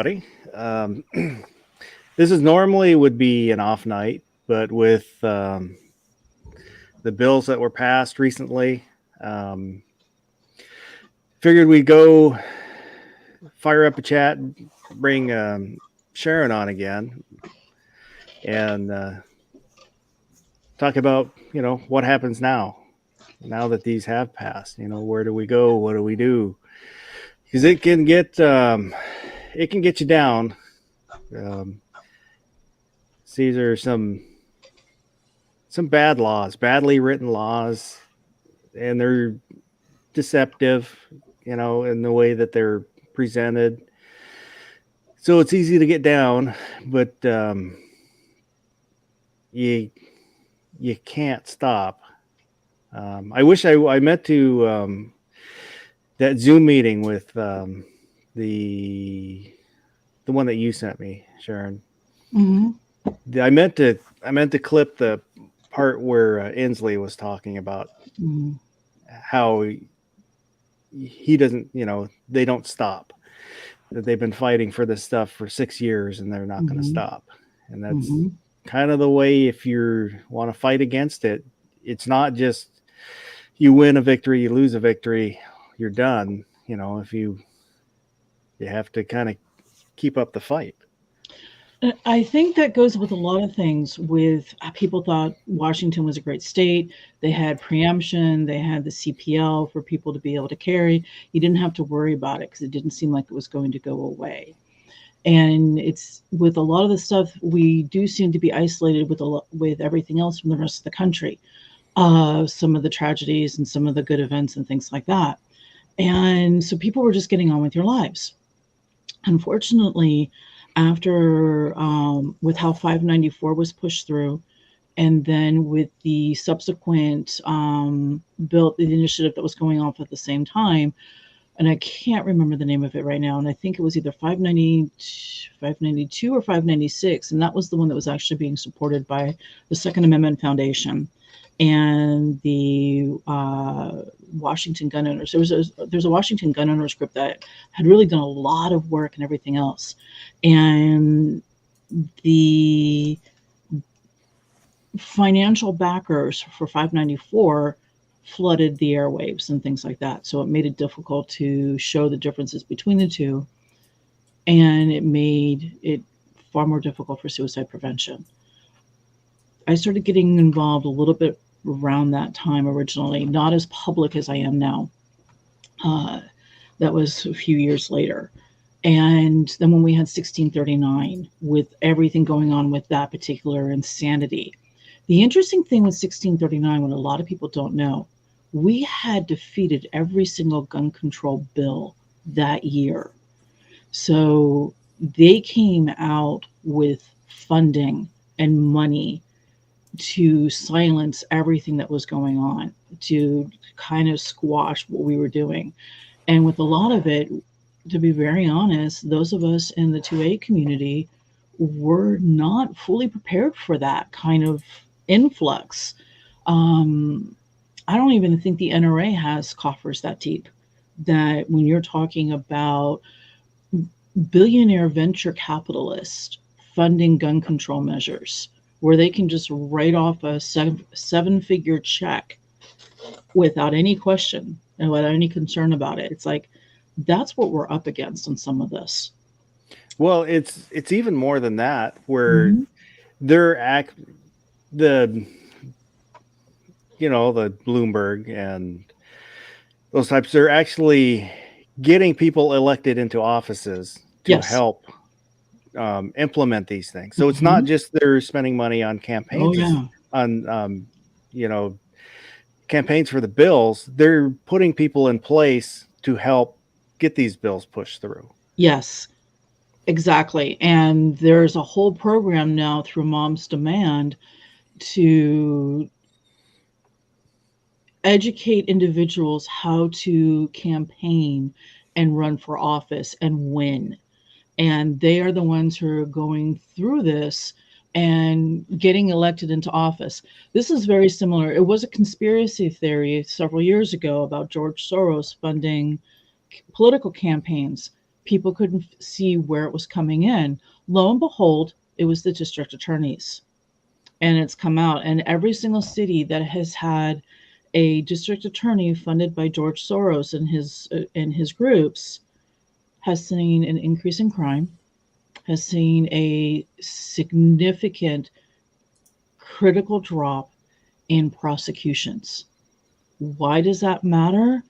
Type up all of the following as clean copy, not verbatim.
everybody. This is normally would be an off night, but with the bills that were passed recently, um, figured we'd go fire up a chat, bring Sharon on again, and talk about what happens now that these have passed. Where do we go? What do we do? Because it can get you down. These are some bad laws, badly written laws, and they're deceptive, in the way that they're presented. So it's easy to get down, but you can't stop. I wish I meant to that Zoom meeting with the one that you sent me, Sharon. Mm-hmm. I meant to clip the part where Inslee was talking about how he doesn't, they don't stop. That they've been fighting for this stuff for 6 years and they're not going to stop. And that's kind of the way, if you want to fight against it, it's not just you win a victory, you lose a victory, you're done. If you have to kind of keep up the fight. I think that goes with a lot of things. With people thought Washington was a great state. They had preemption. They had the CPL for people to be able to carry. You didn't have to worry about it because it didn't seem like it was going to go away. And it's with a lot of the stuff, we do seem to be isolated with everything else from the rest of the country. Some of the tragedies and some of the good events and things like that. And so people were just getting on with their lives. Unfortunately, after with how 594 was pushed through, and then with the subsequent bill, the initiative that was going off at the same time, and I can't remember the name of it right now, and I think it was either 592 or 596, and that was the one that was actually being supported by the Second Amendment Foundation and the Washington gun owners. There's a Washington gun owners group that had really done a lot of work and everything else. And the financial backers for 594 flooded the airwaves and things like that. So it made it difficult to show the differences between the two. And it made it far more difficult for suicide prevention. I started getting involved a little bit around that time originally, not as public as I am now. That was a few years later. And then when we had 1639, with everything going on with that particular insanity, the interesting thing with 1639, what a lot of people don't know, we had defeated every single gun control bill that year. So they came out with funding and money to silence everything that was going on, to kind of squash what we were doing. And with a lot of it, to be very honest, those of us in the 2A community were not fully prepared for that kind of influx. I don't even think the NRA has coffers that deep. That when you're talking about billionaire venture capitalists funding gun control measures, where they can just write off a seven-figure check without any question and without any concern about it. It's like, that's what we're up against on some of this. Well, it's even more than that, where they're the Bloomberg and those types, they're actually getting people elected into offices to help implement these things. So it's not just they're spending money on campaigns, on campaigns for the bills. They're putting people in place to help get these bills pushed through. Yes, exactly. And there's a whole program now through Moms Demand to educate individuals how to campaign and run for office and win. And they are the ones who are going through this and getting elected into office. This is very similar. It was a conspiracy theory several years ago about George Soros funding political campaigns People couldn't see where it was coming in. Lo and behold, it was the district attorneys. And it's come out. And every single city that has had a district attorney funded by George Soros and his groups has seen an increase in crime, has seen a significant critical drop in prosecutions. Why does that matter?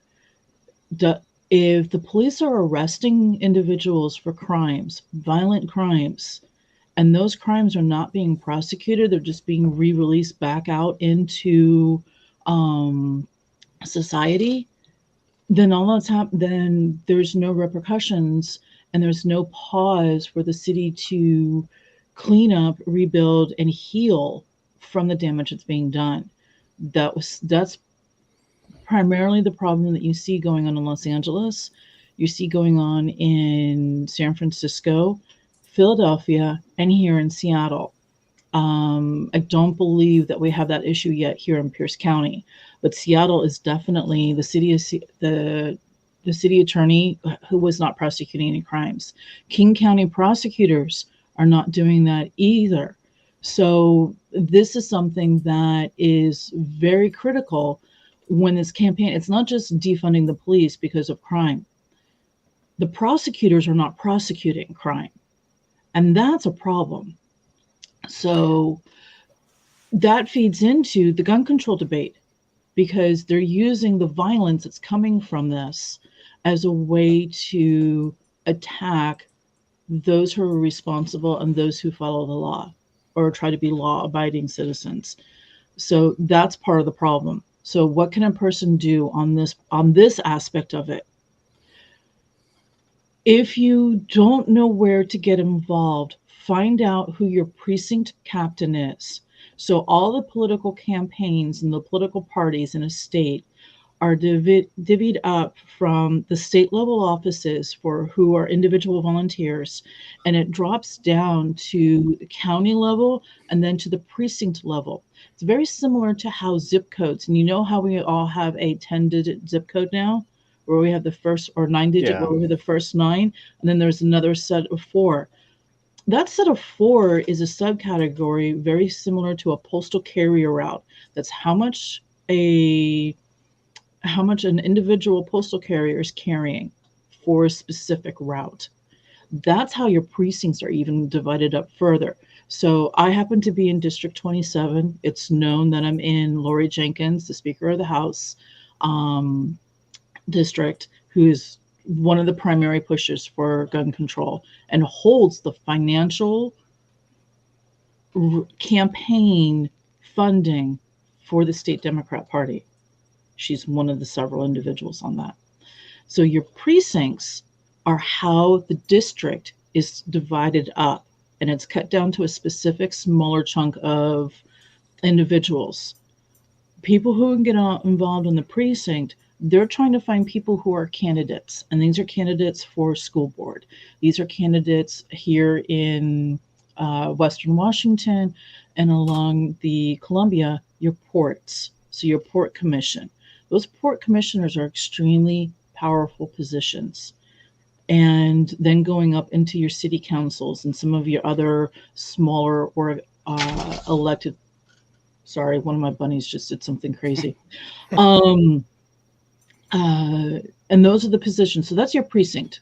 If the police are arresting individuals for crimes, violent crimes, and those crimes are not being prosecuted, they're just being re-released back out into society, then then there's no repercussions and there's no pause for the city to clean up, rebuild, and heal from the damage that's being done. That's primarily the problem that you see going on in Los Angeles, you see going on in San Francisco, Philadelphia, and here in Seattle. I don't believe that we have that issue yet here in Pierce County, but Seattle is definitely the city attorney who was not prosecuting any crimes. King County prosecutors are not doing that either. So this is something that is very critical when this campaign, it's not just defunding the police because of crime. The prosecutors are not prosecuting crime, and that's a problem. So that feeds into the gun control debate because they're using the violence that's coming from this as a way to attack those who are responsible and those who follow the law or try to be law-abiding citizens. So that's part of the problem. So what can a person do on this aspect of it? If you don't know where to get involved, find out who your precinct captain is. So all the political campaigns and the political parties in a state are divvied up from the state level offices for who are individual volunteers, and it drops down to the county level and then to the precinct level. It's very similar to how zip codes, and you know how we all have a 10-digit zip code now, where we have the first, or 9-digit, where we have the first 9, and then there's another set of 4. That set of 4 is a subcategory very similar to a postal carrier route. That's how much an individual postal carrier is carrying for a specific route. That's how your precincts are even divided up further. So I happen to be in District 27. It's known that I'm in Lori Jenkins, the Speaker of the House district, who is one of the primary pushers for gun control and holds the financial campaign funding for the state Democrat Party. She's one of the several individuals on that. So your precincts are how the district is divided up, and it's cut down to a specific smaller chunk of individuals. People who can get involved in the precinct, they're trying to find people who are candidates, and these are candidates for school board. These are candidates here in Western Washington and along the Columbia, your ports. So your port commission. Those port commissioners are extremely powerful positions. And then going up into your city councils and some of your other smaller or elected. Sorry, one of my bunnies just did something crazy. And those are the positions. So that's your precinct.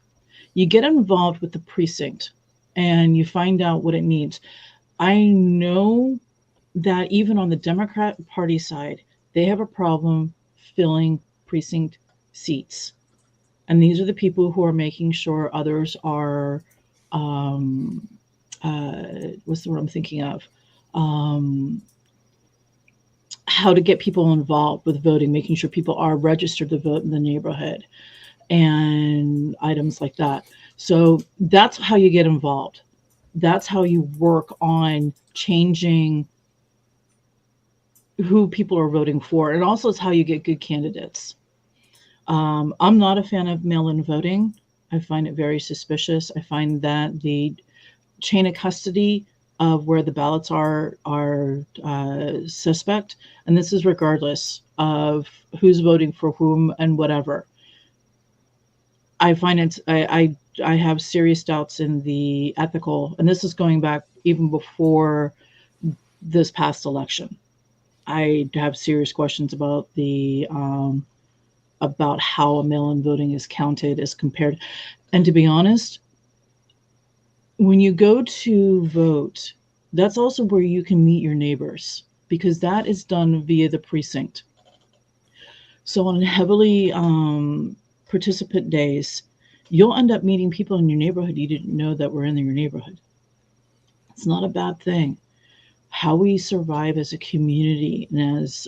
You get involved with the precinct and you find out what it needs. I know that even on the Democrat Party side, they have a problem filling precinct seats. And these are the people who are making sure others are, what's the word I'm thinking of? How to get people involved with voting, making sure people are registered to vote in the neighborhood and items like that. So that's how you get involved. That's how you work on changing who people are voting for. And also it's how you get good candidates. I'm not a fan of mail-in voting. I find it very suspicious. I find that the chain of custody of where the ballots are suspect, and this is regardless of who's voting for whom and whatever. I find I I have serious doubts in the ethical, and this is going back even before this past election. I have serious questions about the about how a mail-in voting is counted as compared. And to be honest, when you go to vote, that's also where you can meet your neighbors, because that is done via the precinct. So on heavily participant days, you'll end up meeting people in your neighborhood you didn't know that were in your neighborhood. It's not a bad thing. How we survive as a community and as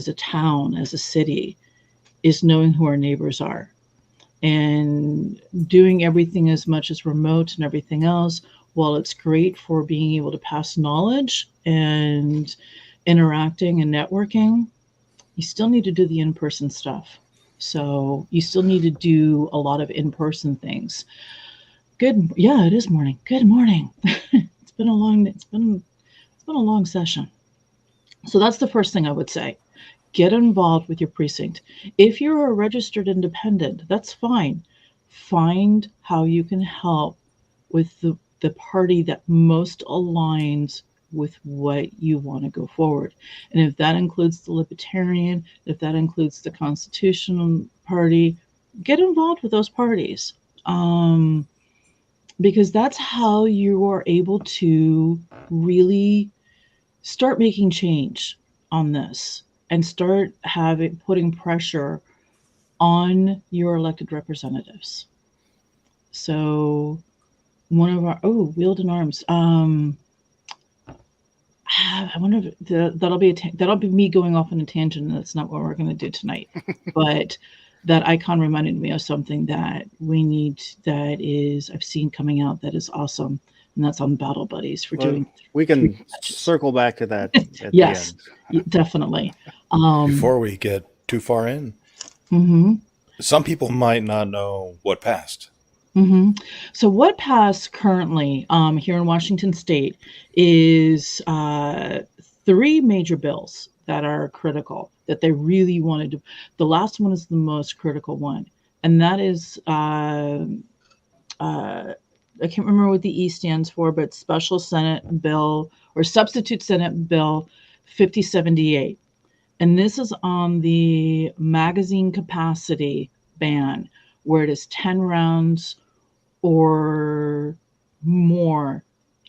a town, as a city, is knowing who our neighbors are, and doing everything as much as remote and everything else. While it's great for being able to pass knowledge and interacting and networking, you still need to do the in-person stuff. So you still need to do a lot of in-person things. Yeah, it is morning. Good morning. It's been a long session. So that's the first thing I would say. Get involved with your precinct. If you're a registered independent, that's fine. Find how you can help with the party that most aligns with what you want to go forward. And if that includes the Libertarian, if that includes the Constitutional Party, get involved with those parties. Because that's how you are able to really start making change on this and start putting pressure on your elected representatives. So one of our Wheeled in Arms. I wonder if that'll be me going off on a tangent, and that's not what we're going to do tonight. But that icon reminded me of something that I've seen coming out that is awesome, and that's on Battle Buddies for doing. We can circle back to that at yes, the end. Definitely. Before we get too far in, some people might not know what passed. So what passed currently here in Washington State is 3 major bills that are critical, that they really wanted to. The last one is the most critical one, and that is I can't remember what the E stands for, but Special Senate Bill or Substitute Senate Bill 5078. And this is on the magazine capacity ban, where it is 10 rounds or more,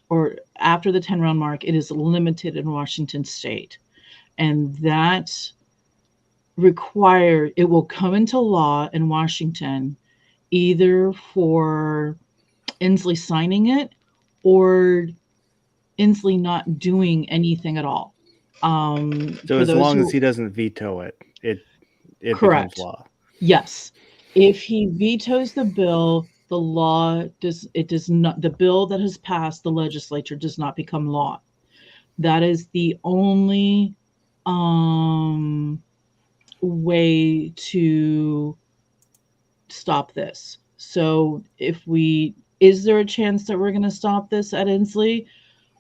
or after the 10-round mark, it is limited in Washington State. And that it will come into law in Washington either for Inslee signing it or Inslee not doing anything at all. So as long as he doesn't veto it, it correct. becomes law. Yes. If he vetoes the bill, the bill that has passed the legislature does not become law. That is the only way to stop this. So is there a chance that we're going to stop this at Inslee?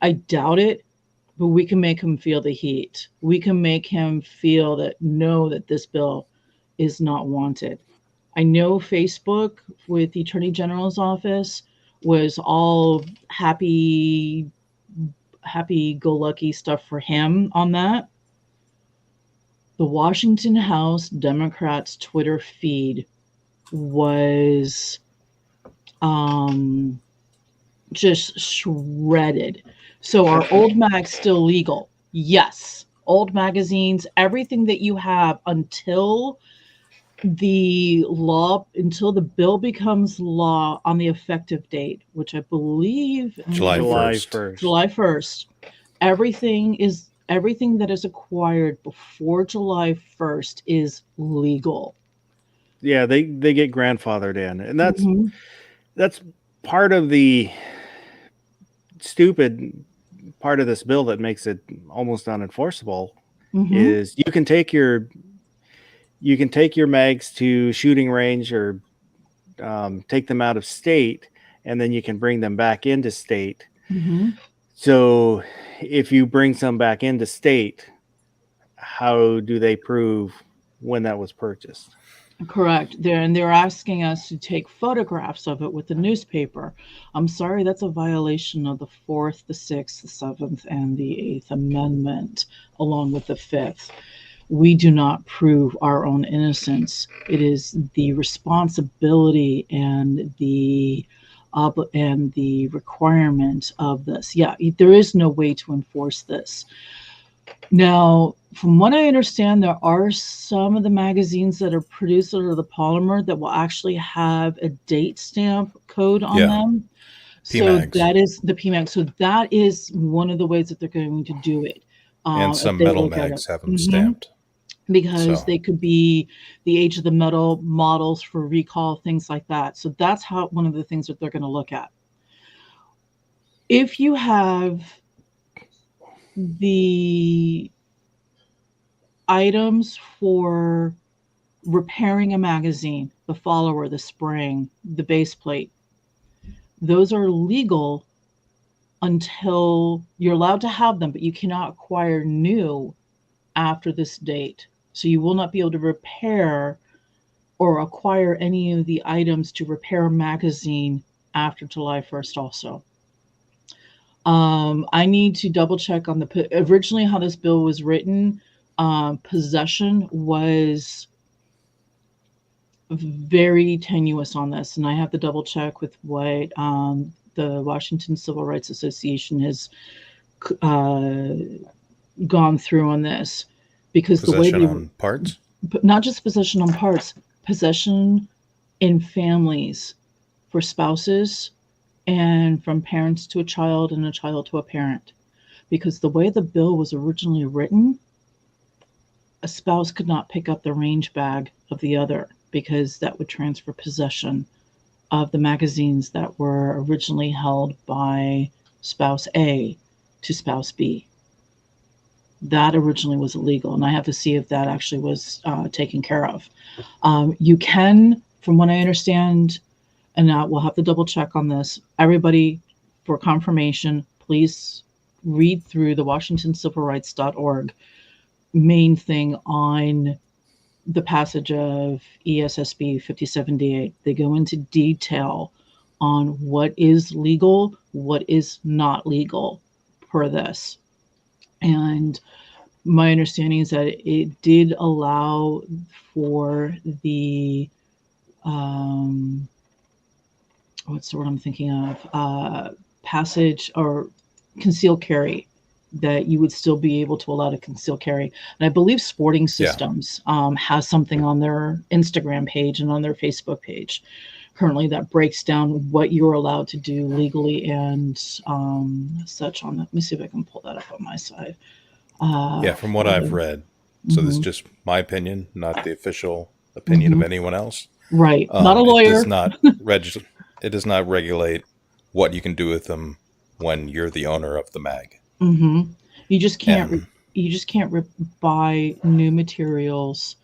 I doubt it, but we can make him feel the heat. We can make him feel that this bill is not wanted. I know Facebook with the Attorney General's office was all happy-go-lucky stuff for him on that. The Washington House Democrats' Twitter feed was just shredded. So are old mags still legal? Yes. Old magazines, everything that you have until the bill becomes law on the effective date, which I believe July 1st. July 1st. Everything that is acquired before July 1st is legal. Yeah, they get grandfathered in, and that's part of the stupid part of this bill that makes it almost unenforceable. Is you can take your mags to shooting range or take them out of state, and then you can bring them back into state. So if you bring some back into state, how do they prove when that was purchased? Correct. They're asking us to take photographs of it with the newspaper. I'm sorry, that's a violation of the Fourth, the Sixth, the Seventh, and the Eighth Amendment, along with the Fifth. We do not prove our own innocence. It is the responsibility and the requirement of this. Yeah, there is no way to enforce this. Now, from what I understand, there are some of the magazines that are produced out of the polymer that will actually have a date stamp code on them. PMags. So that is the PMAG. So that is one of the ways that they're going to do it. And some metal mags have them stamped. Because they could be the age of the metal, models for recall, things like that. So that's how one of the things that they're going to look at. If you have the items for repairing a magazine, the follower, the spring, the base plate, those are legal until you're allowed to have them, but you cannot acquire new after this date. So you will not be able to repair or acquire any of the items to repair a magazine after July 1st also. I need to double check on originally how this bill was written. Possession was very tenuous on this, and I have to double check with what the Washington Civil Rights Association has gone through on this, because possession the way on parts, not just possession on parts, possession in families for spouses and from parents to a child and a child to a parent. Because the way the bill was originally written, a spouse could not pick up the range bag of the other, because that would transfer possession of the magazines that were originally held by spouse A to spouse B. That originally was illegal, and I have to see if that actually was taken care of. You can, from what I understand, and we'll have to double check on this, everybody, for confirmation, please read through the WashingtonCivilRights.org main thing on the passage of ESSB 57D8. They go into detail on what is legal, what is not legal per this. And my understanding is that it did allow for the, what's the word I'm thinking of? Passage or concealed carry, that you would still be able to allow to conceal carry. And I believe Sporting Systems has something on their Instagram page and on their Facebook page currently that breaks down what you're allowed to do legally and such on that. Let me see if I can pull that up on my side. From what I've read, so this is just my opinion, not the official opinion of anyone else. Right. Not a lawyer. It does not regulate what you can do with them when you're the owner of the mag. You just can't. You just can't buy new materials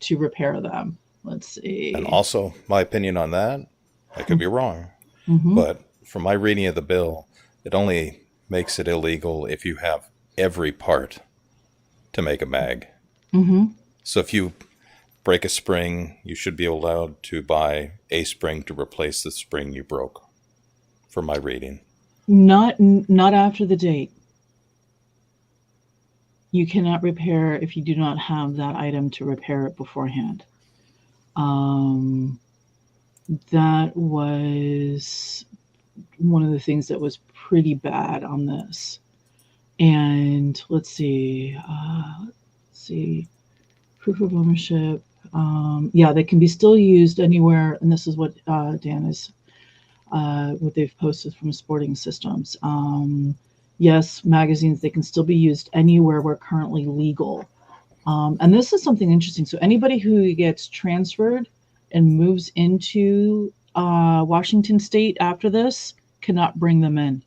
to repair them. Let's see. And also, my opinion on that, I could be wrong, but from my reading of the bill, it only makes it illegal if you have every part to make a mag. So if you break a spring, you should be allowed to buy a spring to replace the spring you broke, from my reading. Not after the date. You cannot repair if you do not have that item to repair it beforehand. That was one of the things that was pretty bad on this. And let's see, proof of ownership. They can be still used anywhere. And this is what Dan is, what they've posted from Sporting Systems. Yes, magazines, they can still be used anywhere where currently legal. And this is something interesting. So anybody who gets transferred and moves into Washington State after this cannot bring them in.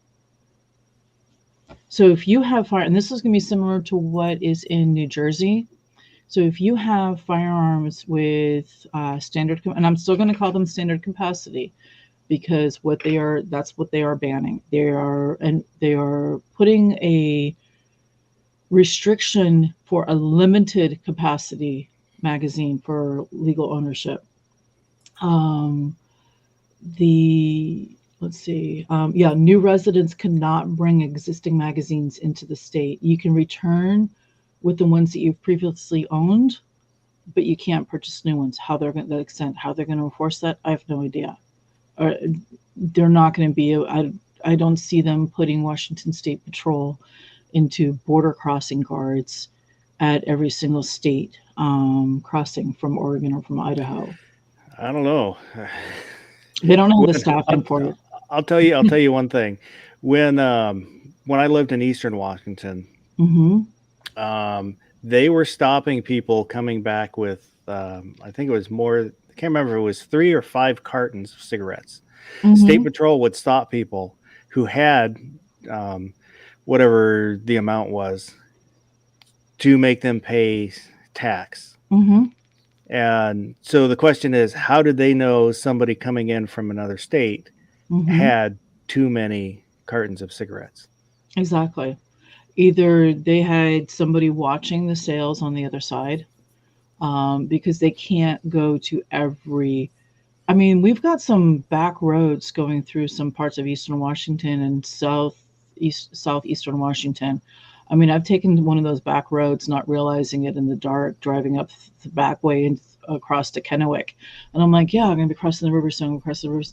So if you have and this is going to be similar to what is in New Jersey. So if you have firearms with standard, and I'm still going to call them standard capacity, because that's what they are banning. They are putting a restriction for a limited capacity magazine for legal ownership. New residents cannot bring existing magazines into the state. You can return with the ones that you've previously owned, but you can't purchase new ones. How they're going to enforce that, I have no idea. Or they're not going to be. I don't see them putting Washington State Patrol into border crossing guards at every single state crossing from Oregon or from Idaho. I don't know. They don't have the staffing for it. I'll tell you one thing. When I lived in Eastern Washington, they were stopping people coming back with I think it was more. I can't remember if it was 3 or 5 cartons of cigarettes. State Patrol would stop people who had whatever the amount was to make them pay tax. And so the question is, how did they know somebody coming in from another state had too many cartons of cigarettes? Exactly. Either they had somebody watching the sales on the other side, because they can't go to every. I mean, we've got some back roads going through some parts of Eastern Washington and southeastern Washington. I mean, I've taken one of those back roads, not realizing it in the dark, driving up the back way and across to Kennewick. And I'm like, yeah, I'm going to be crossing the river soon,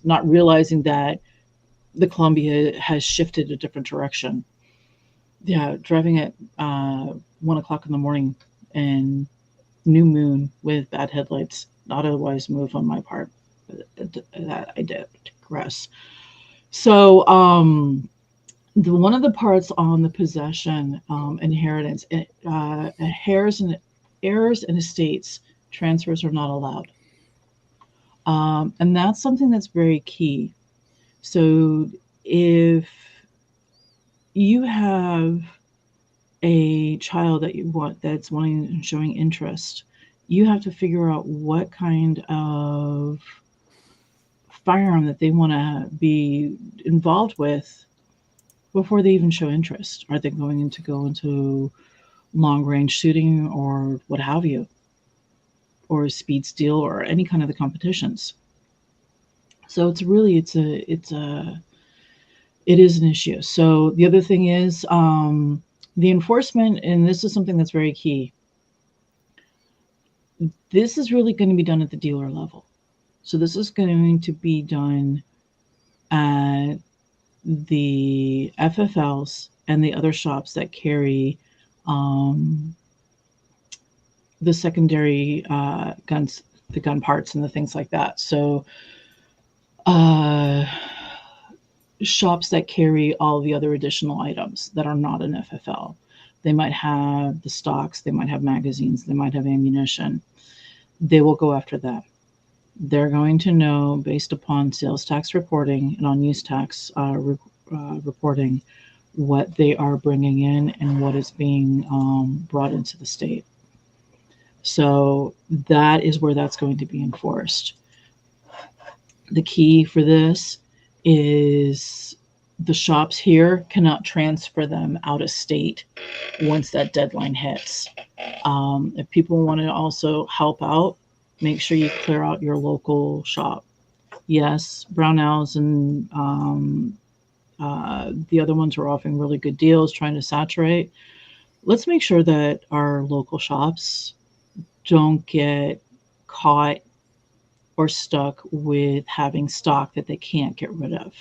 not realizing that the Columbia has shifted a different direction. Yeah, driving at 1 o'clock in the morning and new moon with bad headlights, not a wise move on my part. That I did digress. So, one of the parts on the possession, inheritance, heirs and estates, transfers are not allowed. And that's something that's very key. So if you have a child that you want that's wanting and showing interest, you have to figure out what kind of firearm that they want to be involved with before they even show interest. Are they going to go into long range shooting or what have you, or speed steel or any kind of the competitions? So it is an issue. So the other thing is the enforcement, and this is something that's very key. This is really going to be done at the dealer level. So this is going to be done at the FFLs and the other shops that carry the secondary guns, the gun parts and the things like that. So shops that carry all the other additional items that are not an FFL. They might have the stocks, they might have magazines, they might have ammunition. They will go after that. They're going to know, based upon sales tax reporting and on use tax reporting, what they are bringing in and what is being brought into the state. So that is where that's going to be enforced. The key for this is the shops here cannot transfer them out of state once that deadline hits. If people want to also help out, make sure you clear out your local shop. Yes, Brownells and the other ones are offering really good deals, trying to saturate. Let's make sure that our local shops don't get caught or stuck with having stock that they can't get rid of.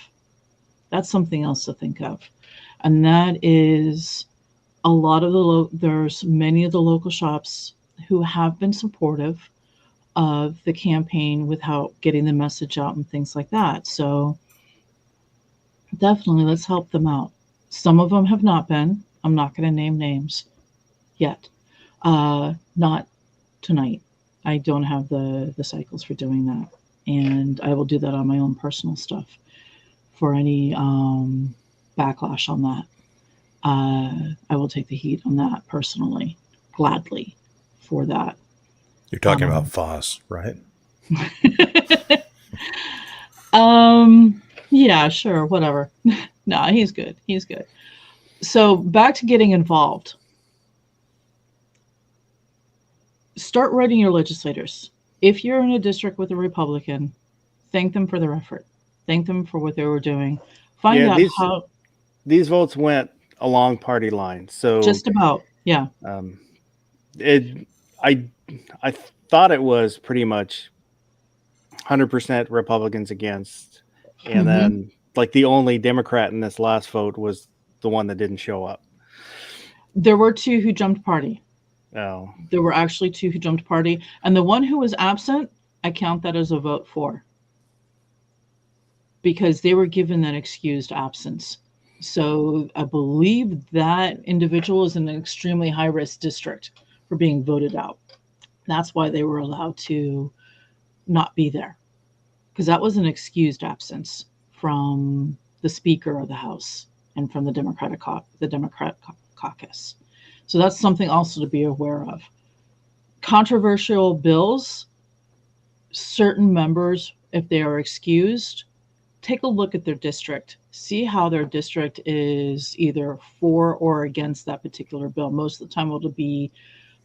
That's something else to think of. And that is a lot of there's many of the local shops who have been supportive of the campaign without getting the message out and things like that. So definitely let's help them out. Some of them have not been. I'm not going to name names yet. Not tonight. I don't have the cycles for doing that. And I will do that on my own personal stuff for any backlash on that. I will take the heat on that personally, gladly for that. You're talking about Foss, right? Yeah, sure, whatever. No, he's good. He's good. So back to getting involved. start writing your legislators. If you're in a district with a Republican, thank them for their effort. Thank them for what they were doing. Find Yeah, out how. these votes went along party lines. So Just about, yeah. It I thought it was pretty much 100% Republicans against, and then like the only Democrat in this last vote was the one that didn't show up. There were two who jumped party. Oh, There were actually two who jumped party, and the one who was absent, I count that as a vote for, because they were given that excused absence. So I believe that individual is in an extremely high risk district for being voted out. That's why they were allowed to not be there, because that was an excused absence from the Speaker of the House and from the Democrat caucus. So that's something also to be aware of. Controversial bills, certain members, if they are excused, take a look at their district. See how their district is either for or against that particular bill. Most of the time it'll be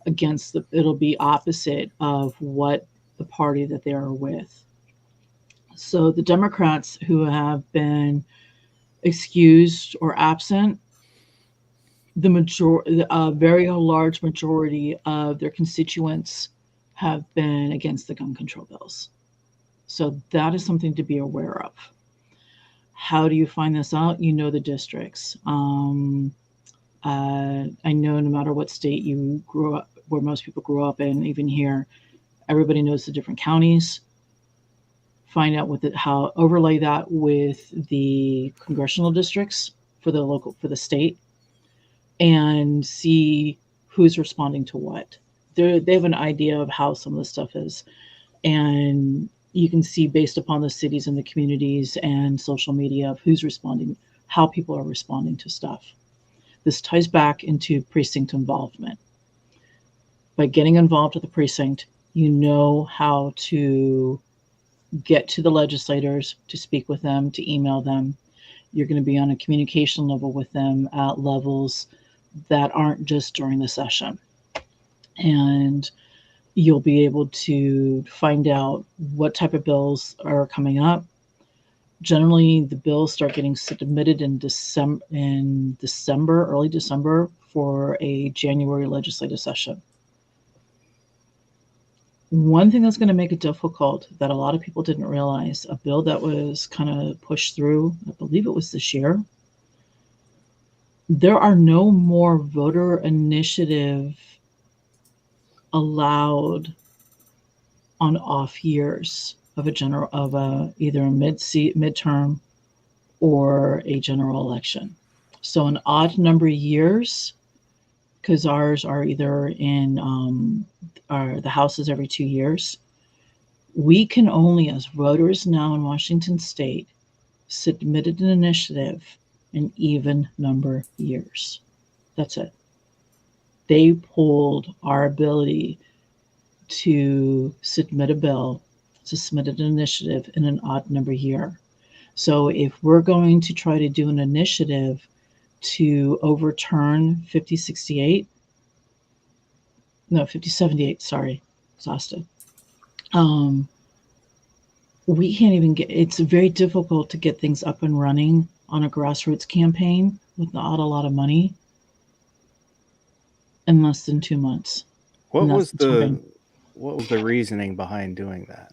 it'll be opposite of what the party that they are with. So the Democrats who have been excused or absent, a very large majority of their constituents have been against the gun control bills. So that is something to be aware of. How do you find this out? You know the districts. I know no matter what state you grew up, where most people grew up in, even here, everybody knows the different counties. Find out how overlay that with the congressional districts for the state, and see who's responding to what. They have an idea of how some of the stuff is, and you can see based upon the cities and the communities and social media of who's responding, how people are responding to stuff. This ties back into precinct involvement. By getting involved with the precinct, you know how to get to the legislators, to speak with them, to email them. You're going to be on a communication level with them at levels that aren't just during the session. And you'll be able to find out what type of bills are coming up. Generally, the bills start getting submitted in December, early December, for a January legislative session. One thing that's going to make it difficult that a lot of people didn't realize, a bill that was kind of pushed through, I believe it was this year, there are no more voter initiative allowed on off years of either a midterm or a general election. So an odd number of years, because ours are either in the House is every 2 years. We can only, as voters now in Washington State, submit an initiative in even number years. That's it. They pulled our ability to submit a bill, to submit an initiative in an odd number year. So if we're going to try to do an initiative to overturn 5078, 5078, sorry, exhausted. We can't even it's very difficult to get things up and running on a grassroots campaign with not a lot of money in less than 2 months. What was the reasoning behind doing that?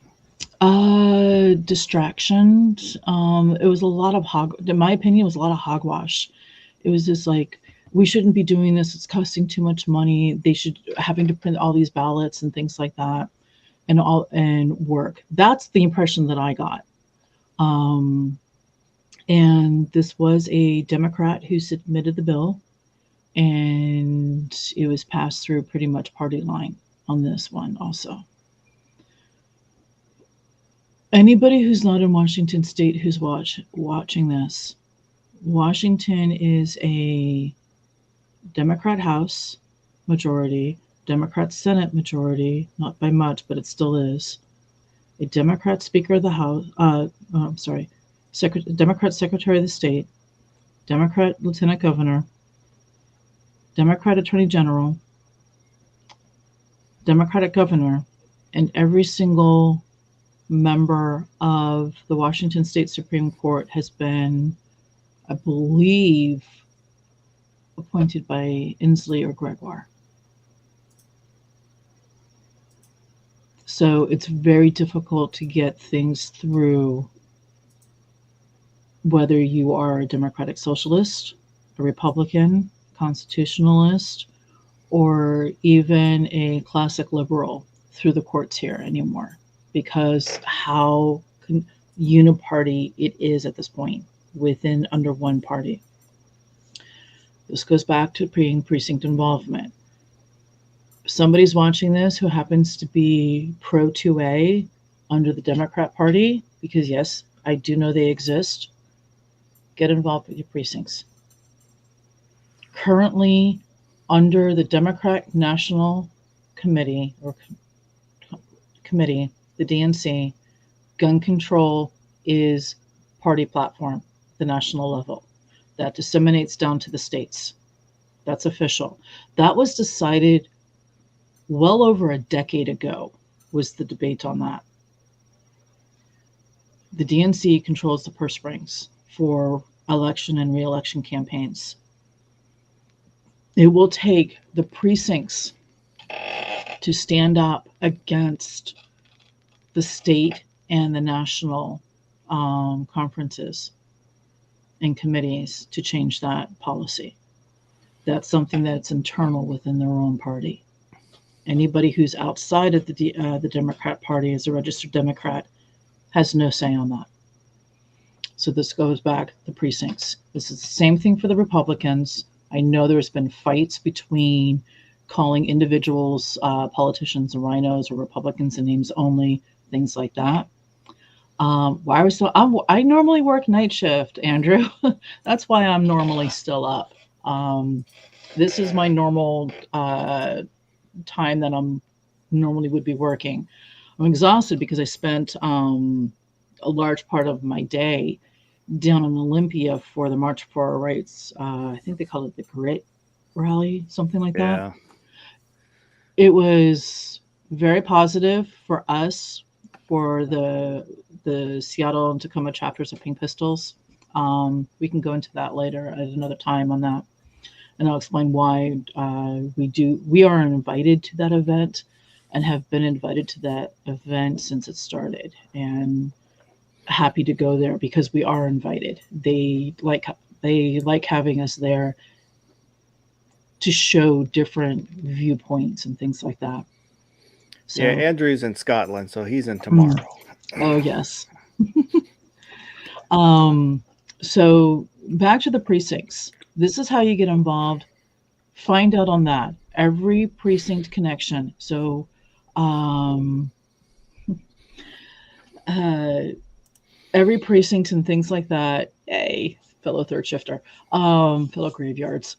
Distractions. It was a lot of in my opinion, it was a lot of hogwash. It was just like, we shouldn't be doing this. It's costing too much money. They should having to print all these ballots and things like that, and work. That's the impression that I got. And this was a Democrat who submitted the bill, and it was passed through pretty much party line on this one also. Anybody who's not in Washington State who's watching this, Washington is a Democrat House majority, Democrat Senate majority, not by much, but it still is. A Democrat Speaker of the House, Democrat Secretary of the State, Democrat Lieutenant Governor, Democrat Attorney General, Democratic governor, and every single member of the Washington State Supreme Court has been, I believe, appointed by Inslee or Gregoire. So it's very difficult to get things through, whether you are a Democratic Socialist, a Republican, Constitutionalist, or even a classic liberal through the courts here anymore, because how uniparty it is at this point within under one party. This goes back to precinct involvement. If somebody's watching this who happens to be pro 2A under the Democrat Party, because yes, I do know they exist, get involved with your precincts. Currently, under the Democratic National Committee or Committee, the DNC, gun control is party platform, the national level. That disseminates down to the states. That's official. That was decided well over a decade ago, was the debate on that. The DNC controls the purse strings for election and re-election campaigns. It will take the precincts to stand up against the state and the national conferences and committees to change that policy. That's something that's internal within their own party. Anybody who's outside of the Democrat Party as a registered Democrat has no say on that. So this goes back to the precincts. This is the same thing for the Republicans. I know there's been fights between calling individuals, politicians, rhinos, or Republicans in names only, things like that. Why was so? I normally work night shift, Andrew. That's why I'm normally still up. This is my normal time that I'm normally would be working. I'm exhausted because I spent a large part of my day down in Olympia for the March for Our Rights. I think they call it the Grit Rally, something like that. It was very positive for us, for the Seattle and Tacoma chapters of Pink Pistols. We can go into that later at another time on that, and I'll explain why we are invited to that event and have been invited to that event since it started, and happy to go there because we are invited. They like having us there to show different viewpoints and things like that. So, yeah, Andrew's in Scotland, so he's in tomorrow. Oh, yes. So back to the precincts. This is how you get involved. Find out on that. Every precinct connection. So every precinct and things like that. Hey, fellow third shifter, fellow graveyards.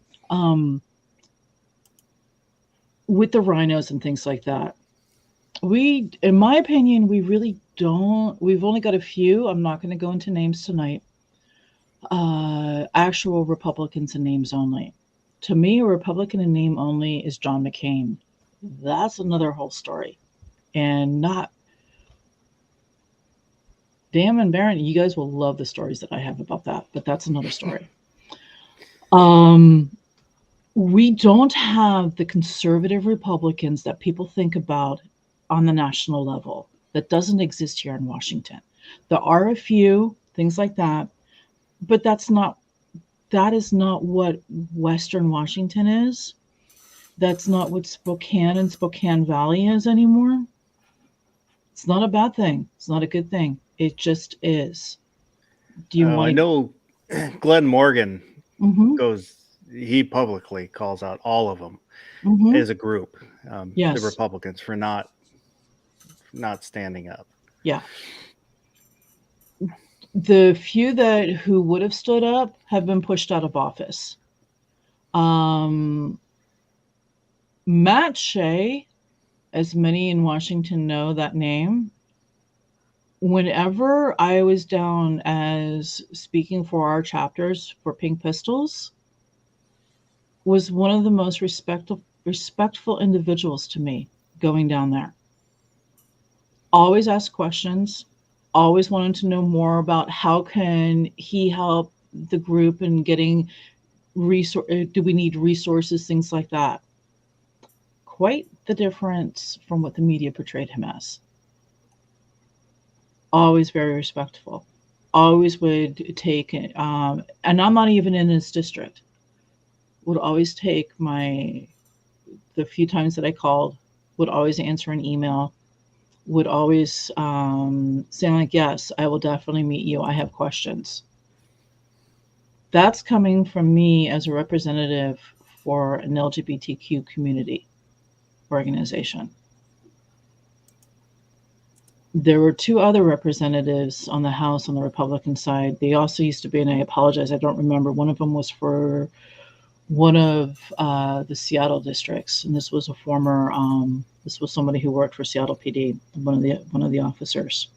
With the rhinos and things like that. In my opinion, we really don't. We've only got a few. I'm not going to go into names tonight. Actual Republicans in names only. To me, a Republican in name only is John McCain. That's another whole story. And not Dan and Barron, you guys will love the stories that I have about that, but that's another story. We don't have the conservative Republicans that people think about on the national level. That doesn't exist here in Washington. There are a few things like that, but that is not what Western Washington is. That's not what Spokane and Spokane Valley is anymore. It's not a bad thing. It's not a good thing. It just is. Do you want? I know Glenn Morgan Mm-hmm. he publicly calls out all of them as a group, Yes. the Republicans, for not standing up. Yeah. The few who would have stood up have been pushed out of office. Matt Shea, as many in Washington know that name, whenever I was down as speaking for our chapters for Pink Pistols, was one of the most respectful individuals to me. going down there. Always ask questions, always wanted to know more about how can he help the group in getting do we need resources, things like that. Quite the difference from what the media portrayed him as. Always very respectful. Always would take, and I'm not even in his district, would always take the few times that I called, would always answer an email, would always say like, yes, I will definitely meet you. I have questions. That's coming from me as a representative for an LGBTQ community organization. There were two other representatives on the House on the Republican side. They also used to be, and I apologize, I don't remember. One of them was for one of the Seattle districts, and this was a former, this was somebody who worked for Seattle PD, one of the officers.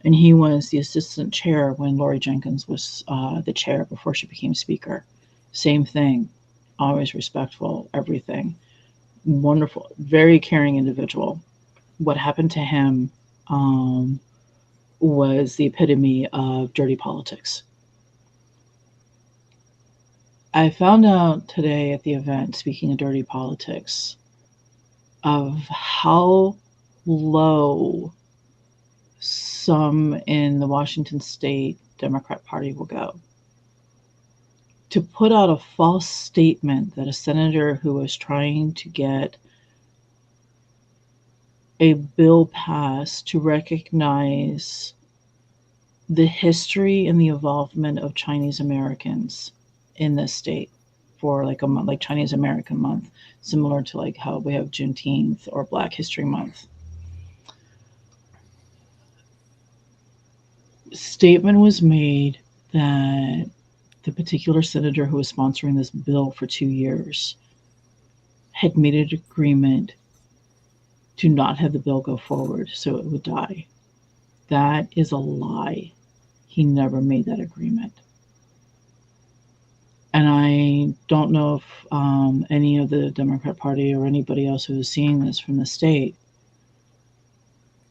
And he was the assistant chair when Lori Jenkins was the chair before she became speaker. Same thing, always respectful, everything. Wonderful, very caring individual. What happened to him was the epitome of dirty politics. I found out today at the event, speaking of dirty politics, of how low some in the Washington State Democrat Party will go. To put out a false statement that a senator who was trying to get a bill passed to recognize the history and the involvement of Chinese Americans in this state for like a month, like Chinese American Month, similar to like how we have Juneteenth or Black History Month. Statement was made that the particular senator who was sponsoring this bill for 2 years had made an agreement to not have the bill go forward so it would die. That is a lie. He never made that agreement. And I don't know if any of the Democrat Party or anybody else who is seeing this from the state,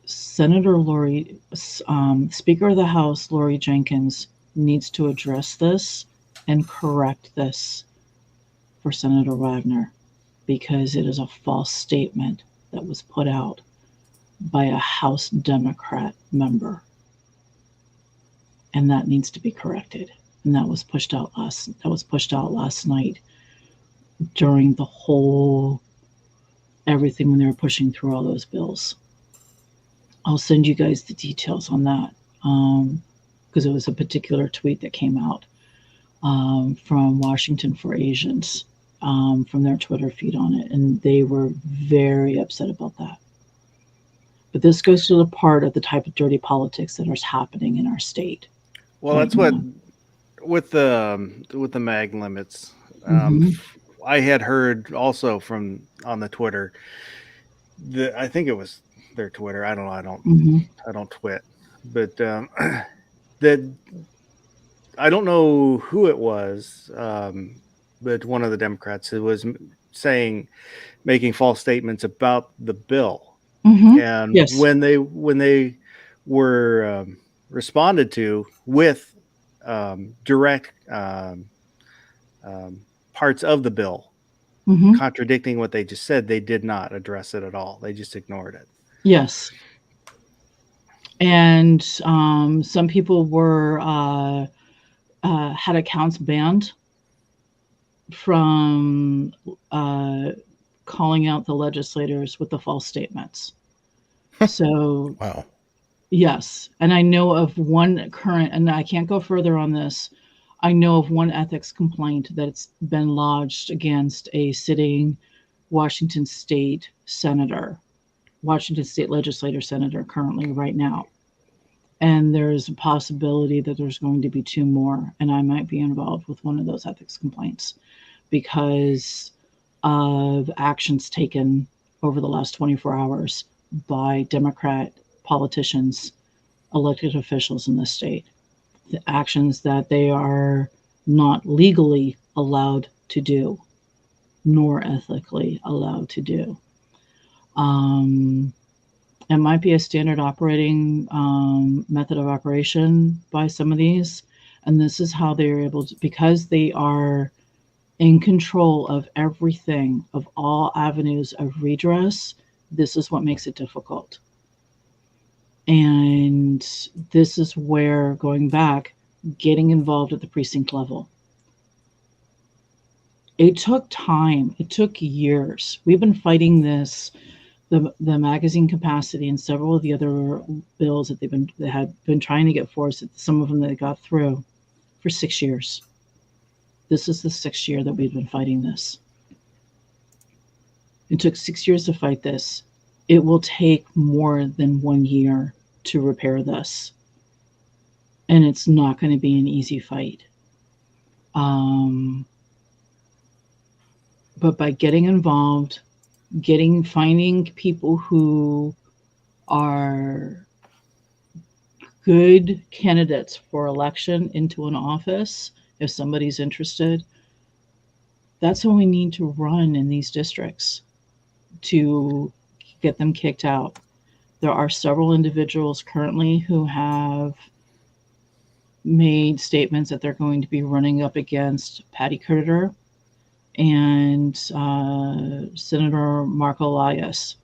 Senator Lori, Speaker of the House, Lori Jenkins, needs to address this and correct this for Senator Wagner, because it is a false statement that was put out by a House Democrat member. And that needs to be corrected. And that was pushed out last night during the whole everything when they were pushing through all those bills. I'll send you guys the details on that because it was a particular tweet that came out from Washington for Asians from their Twitter feed on it, and they were very upset about that. But this goes to the part of the type of dirty politics that is happening in our state. Well, that's what with the mag limits. I had heard also from on the Twitter. I think it was their Twitter. I don't know. I don't twit, but that I don't know who it was. But one of the Democrats who was making false statements about the bill, and yes. when they were responded to with direct parts of the bill contradicting what they just said, they did not address it at all. They just ignored it. Yes. And some people were had accounts banned from calling out the legislators with the false statements. So, wow. Yes. And I know of one current, and I can't go further on this. I know of one ethics complaint that's been lodged against a sitting Washington State legislator senator currently right now. And there's a possibility that there's going to be 2 more, and I might be involved with one of those ethics complaints because of actions taken over the last 24 hours by Democrat politicians, elected officials in the state. The actions that they are not legally allowed to do, nor ethically allowed to do. It might be a standard operating method of operation by some of these. And this is how they're able to, because they are in control of everything, of all avenues of redress, this is what makes it difficult. And this is where, going back, getting involved at the precinct level. It took time. It took years. We've been fighting this, the magazine capacity and several of the other bills that they had been trying to get forced, some of them they got through, for 6 years. This is the 6th year that we've been fighting this. It took 6 years to fight this. It will take more than 1 year to repair this. And it's not going to be an easy fight. But by getting involved, finding people who are good candidates for election into an office, if somebody's interested, that's what we need to run in these districts to get them kicked out. There are several individuals currently who have made statements that they're going to be running up against Patty Curter and Senator Mark Elias,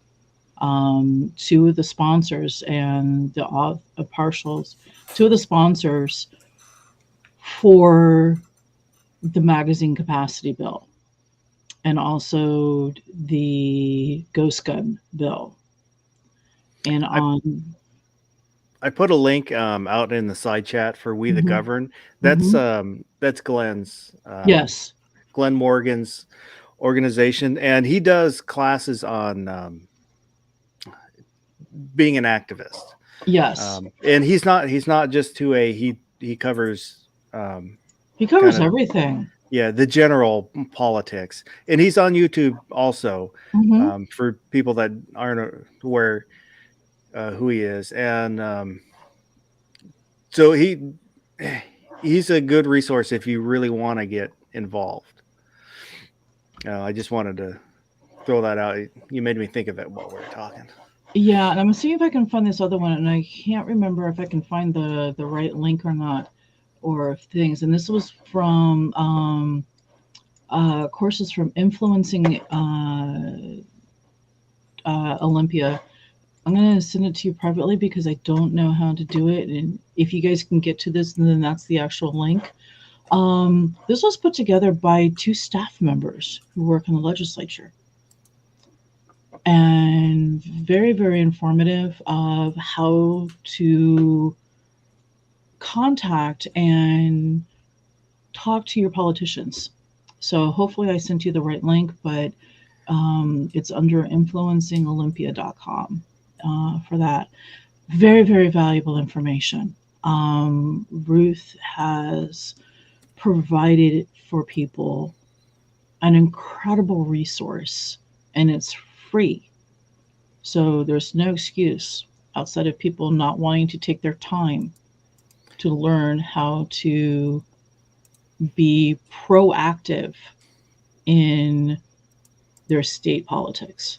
two of the sponsors and the partials, two of the sponsors for the magazine capacity bill, and also the ghost gun bill. And I put a link out in the side chat for We the Govern. That's Glenn's. Yes. Glenn Morgan's organization, and he does classes on being an activist. Yes. And he's not just 2A. He covers. He covers everything. Yeah, the general politics, and he's on YouTube also for people that aren't aware who he is, and so he's a good resource if you really want to get involved. I just wanted to throw that out. You made me think of it while we were talking. Yeah, and I'm gonna see if I can find this other one, and I can't remember if I can find the right link or not, or things. And this was from courses from Influencing Olympia. I'm gonna send it to you privately because I don't know how to do it, and if you guys can get to this, then that's the actual link. This was put together by 2 staff members who work in the legislature, and very, very informative of how to contact and talk to your politicians. So hopefully I sent you the right link, but it's under influencingolympia.com for that. Very, very valuable information. Ruth has provided for people an incredible resource, and it's free. So there's no excuse outside of people not wanting to take their time to learn how to be proactive in their state politics.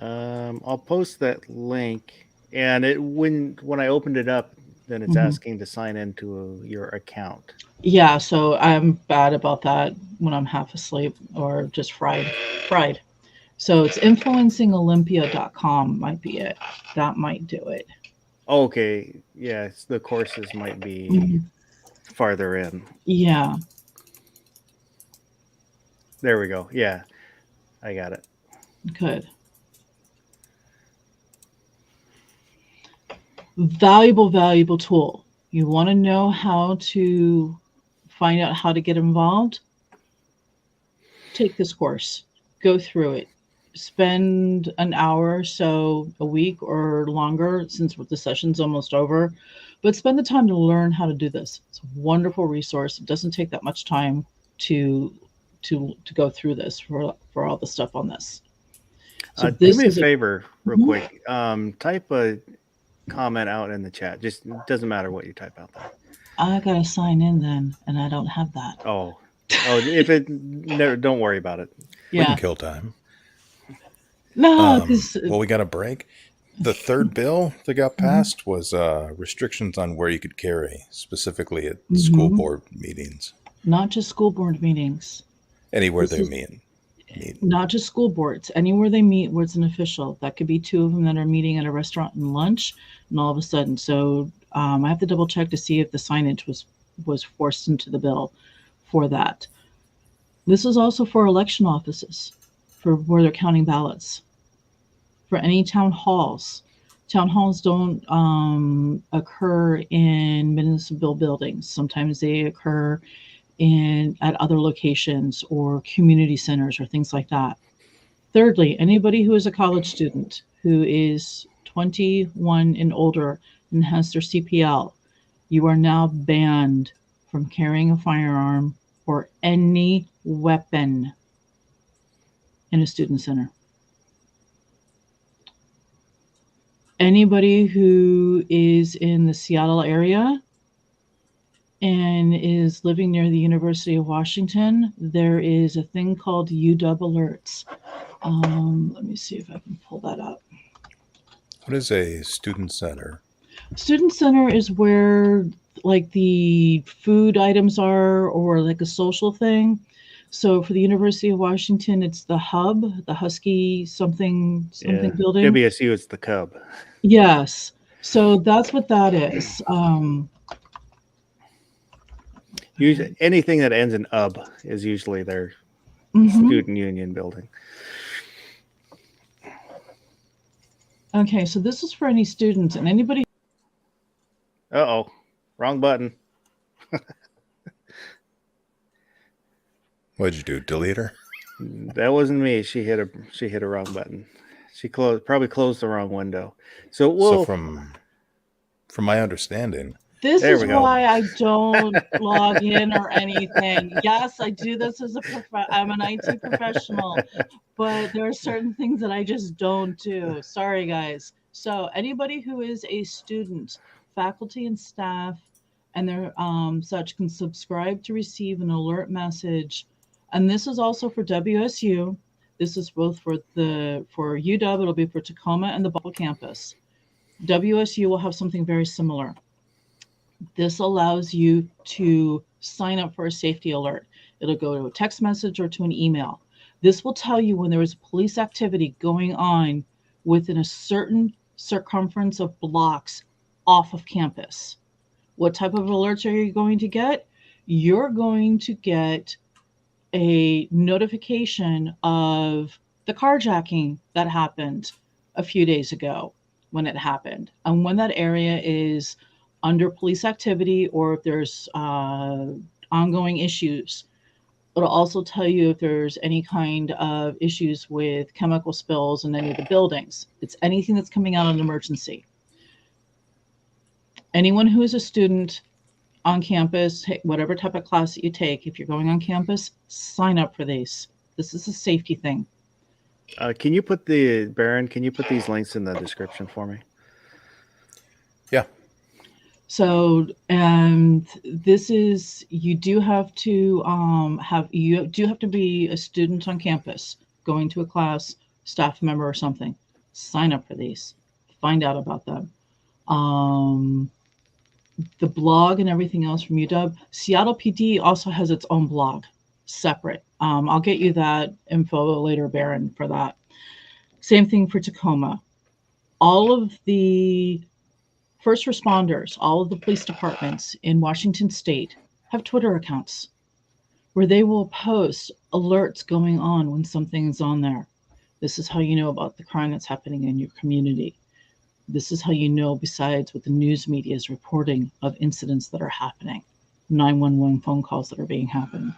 I'll post that link, and when I opened it up, then it's asking to sign into your account. Yeah, so I'm bad about that when I'm half asleep or just fried. So it's influencingolympia.com might be it. That might do it. Okay. Yeah, the courses might be farther in. Yeah. There we go. Yeah, I got it. Good. Valuable tool. You want to know how to find out how to get involved? Take this course. Go through it. Spend an hour or so a week or longer, since the session's almost over, but spend the time to learn how to do this. It's a wonderful resource. It doesn't take that much time to go through this for all the stuff on this. So do me a favor real quick. Type a comment out in the chat. Just doesn't matter what you type out there. I gotta sign in then, and I don't have that. If it don't worry about it. We can kill time. No, because Well, we got a break. The third bill that got passed was restrictions on where you could carry, specifically at school board meetings, not just school board meetings. anywhere This they is meet. not just school boards. Anywhere they meet where it's an official. That could be two of them that are meeting at a restaurant and lunch, and all of a sudden. So I have to double check to see if the signage was forced into the bill for that. This is also for election offices, for where they're counting ballots, for any town halls. Town halls don't occur in municipal buildings. Sometimes they occur at other locations or community centers or things like that. Thirdly, anybody who is a college student who is 21 and older and has their CPL, you are now banned from carrying a firearm or any weapon in a student center. Anybody who is in the Seattle area and is living near the University of Washington, there is a thing called UW Alerts. Let me see if I can pull that up. What is a student center? Student center is where like the food items are, or like a social thing. So for the University of Washington, it's the Hub, the Husky something building. WSU is the Cub. Yes. So that's what that is. Usually, anything that ends in "ub" is usually their student union building. Okay, so this is for any students and anybody. Uh-oh, wrong button. What'd you do? Delete her? That wasn't me. She hit a wrong button. She probably closed the wrong window. So from my understanding, this is why I don't log in or anything. Yes, I do this as I'm an IT professional, but there are certain things that I just don't do. Sorry, guys. So anybody who is a student, faculty and staff, and their such can subscribe to receive an alert message. And this is also for WSU. This is both for UW, it'll be for Tacoma and the Ball campus. WSU will have something very similar. This allows you to sign up for a safety alert. It'll go to a text message or to an email. This will tell you when there is police activity going on within a certain circumference of blocks off of campus. What type of alerts are you going to get? You're going to get a notification of the carjacking that happened a few days ago when it happened. And when that area is under police activity or if there's ongoing issues, it'll also tell you if there's any kind of issues with chemical spills in any of the buildings. It's anything that's coming out of an emergency. Anyone who is a student on campus, whatever type of class that you take, if you're going on campus, sign up for these. This is a safety thing. Can you put these links in the description for me? Yeah. So, and this is, you do have to be a student on campus, going to a class, staff member or something. Sign up for these. Find out about them. The blog and everything else from UW. Seattle PD also has its own blog, separate. I'll get you that info later, Baron, for that. Same thing for Tacoma. All of the first responders, all of the police departments in Washington State have Twitter accounts where they will post alerts going on when something's on there. This is how you know about the crime that's happening in your community. This is how you know, besides what the news media is reporting of incidents that are happening, 911 phone calls that are being happened.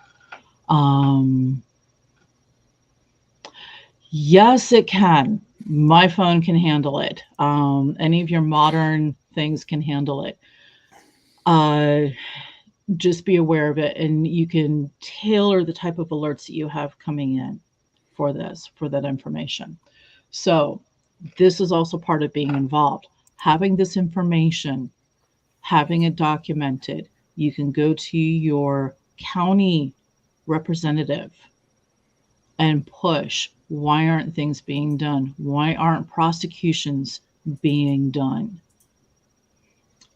Yes, it can. My phone can handle it. Any of your modern things can handle it. Just be aware of it, and you can tailor the type of alerts that you have coming in for that information. So this is also part of being involved. Having this information, having it documented, you can go to your county representative and push Why aren't things being done? Why aren't prosecutions being done?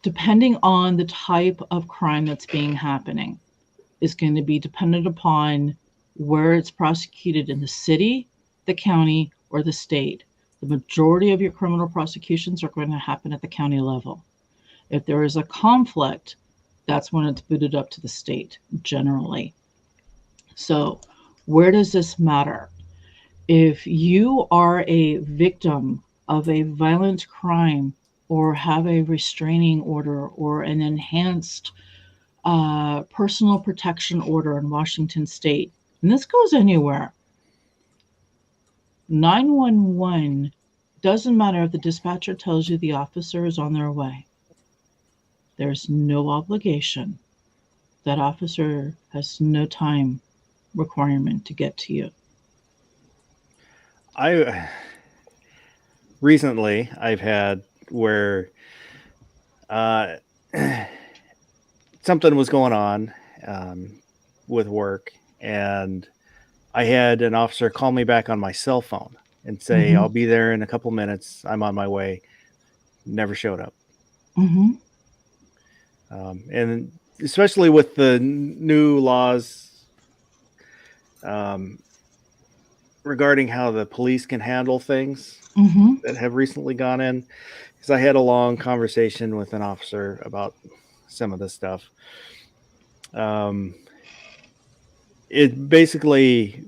Depending on the type of crime that's being happening is going to be dependent upon where it's prosecuted in the city, the county, or the state. The majority of your criminal prosecutions are going to happen at the county level. If there is a conflict, that's when it's booted up to the state, generally. So, where does this matter? If you are a victim of a violent crime or have a restraining order or an enhanced personal protection order in Washington State, and this goes anywhere, 911 doesn't matter if the dispatcher tells you the officer is on their way. There's no obligation. That officer has no time requirement to get to you. Recently I've had where something was going on with work, and I had an officer call me back on my cell phone and say, I'll be there in a couple minutes. I'm on my way. Never showed up. And especially with the new laws regarding how the police can handle things that have recently gone in, because I had a long conversation with an officer about some of this stuff. It basically,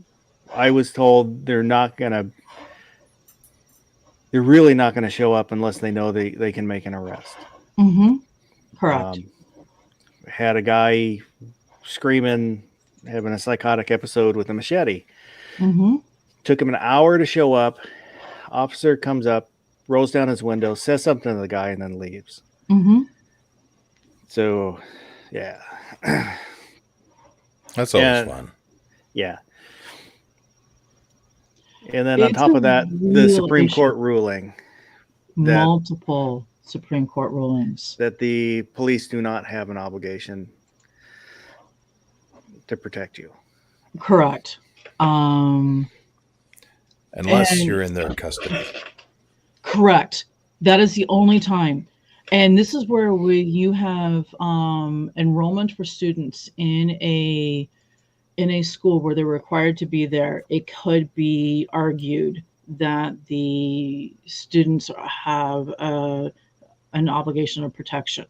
I was told they're really not going to show up unless they know they can make an arrest. Correct. Had a guy screaming, having a psychotic episode with a machete. Took him an hour to show up. Officer comes up, rolls down his window, says something to the guy, and then leaves. So, yeah. That's always fun. Yeah. And then on top of that, the Supreme Court ruling. Multiple Supreme Court rulings. That the police do not have an obligation to protect you. Correct. Unless you're in their custody. Correct. That is the only time. And this is where you have enrollment for students in a school where they're required to be there. It could be argued that the students have an obligation of protection,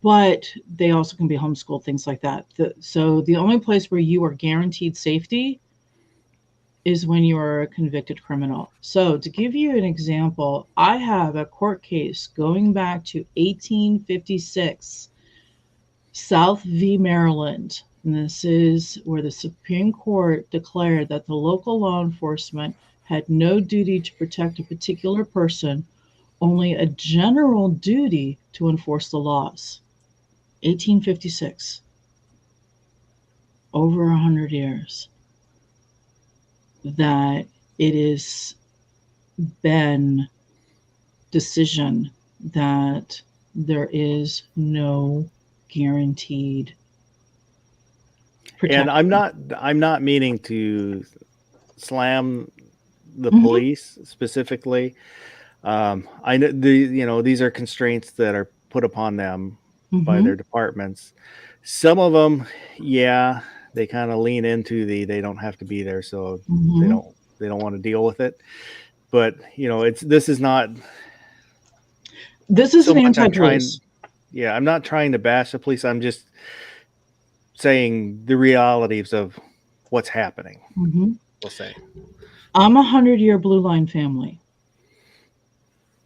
but they also can be homeschooled, things like that. So the only place where you are guaranteed safety is when you are a convicted criminal. So to give you an example, I have a court case going back to 1856, South v. Maryland. And this is where the Supreme Court declared that the local law enforcement had no duty to protect a particular person, only a general duty to enforce the laws. 1856. Over 100 years. That it is been decision that there is no guaranteed protection. And I'm not meaning to slam the police specifically. I know these are constraints that are put upon them by their departments. Some of them, they kind of lean into they don't have to be there, so they don't want to deal with it. But this is an anti-police. I'm not trying to bash the police. I'm just saying the realities of what's happening. We'll say I'm a 100-year Blue Line family.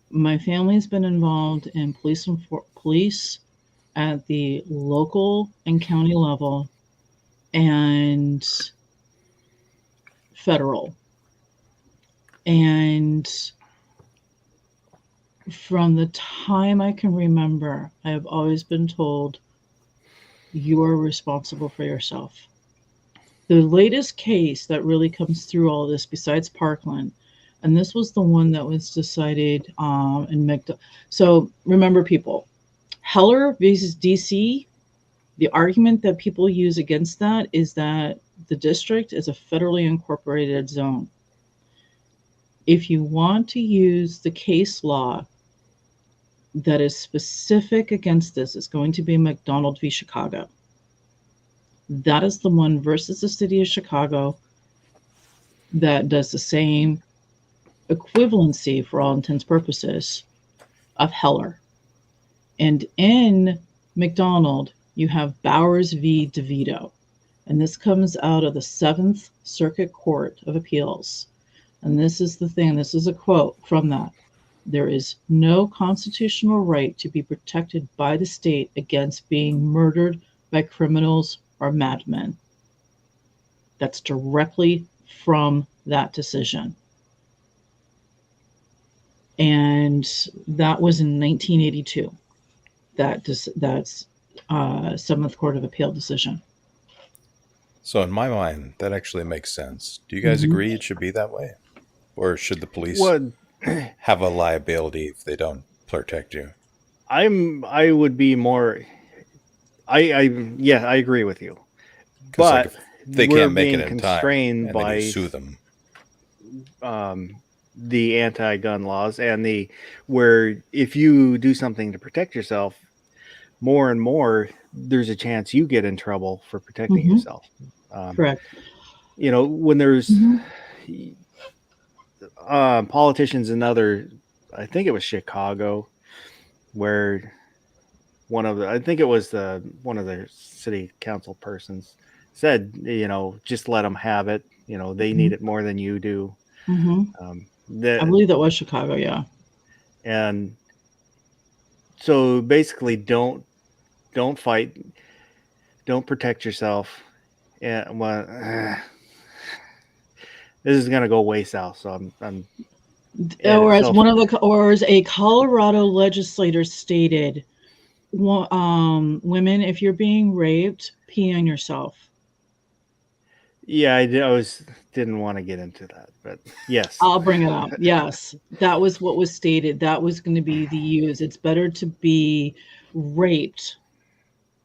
My family's been involved in police at the local and county level and federal. And from the time I can remember, I have always been told, you are responsible for yourself. The latest case that really comes through all this, besides Parkland, and this was the one that was decided in McDowell. So remember, people, Heller versus DC, the argument that people use against that is that the district is a federally incorporated zone. If you want to use the case law that is specific against this, it's going to be McDonald v. Chicago. That is the one versus the city of Chicago that does the same equivalency, for all intents and purposes, of Heller. And in McDonald, you have Bowers v. DeVito. And this comes out of the Seventh Circuit Court of Appeals. And this is the thing, this is a quote from that. There is no constitutional right to be protected by the state against being murdered by criminals or madmen. That's directly from that decision. And that was in 1982. That's Seventh Court of Appeal decision. So in my mind, that actually makes sense. Do you guys agree it should be that way? Or should the police have a liability if they don't protect you? I would be more. I agree with you, but like, they can't make it in time, constrained by you sue them. The anti-gun laws and where if you do something to protect yourself, more and more there's a chance you get in trouble for protecting yourself. Correct. You know, when there's politicians in I think it was Chicago, where one of the city council persons said, you know, just let them have it. You know, they need it more than you do. I believe that was Chicago, yeah. And so basically, don't fight, don't protect yourself. And this is gonna go way south. So I'm. Or as a Colorado legislator stated, women, if you're being raped, pee on yourself. Yeah, I didn't want to get into that, but yes. I'll bring it up. Yes, that was what was stated. That was going to be the use. It's better to be raped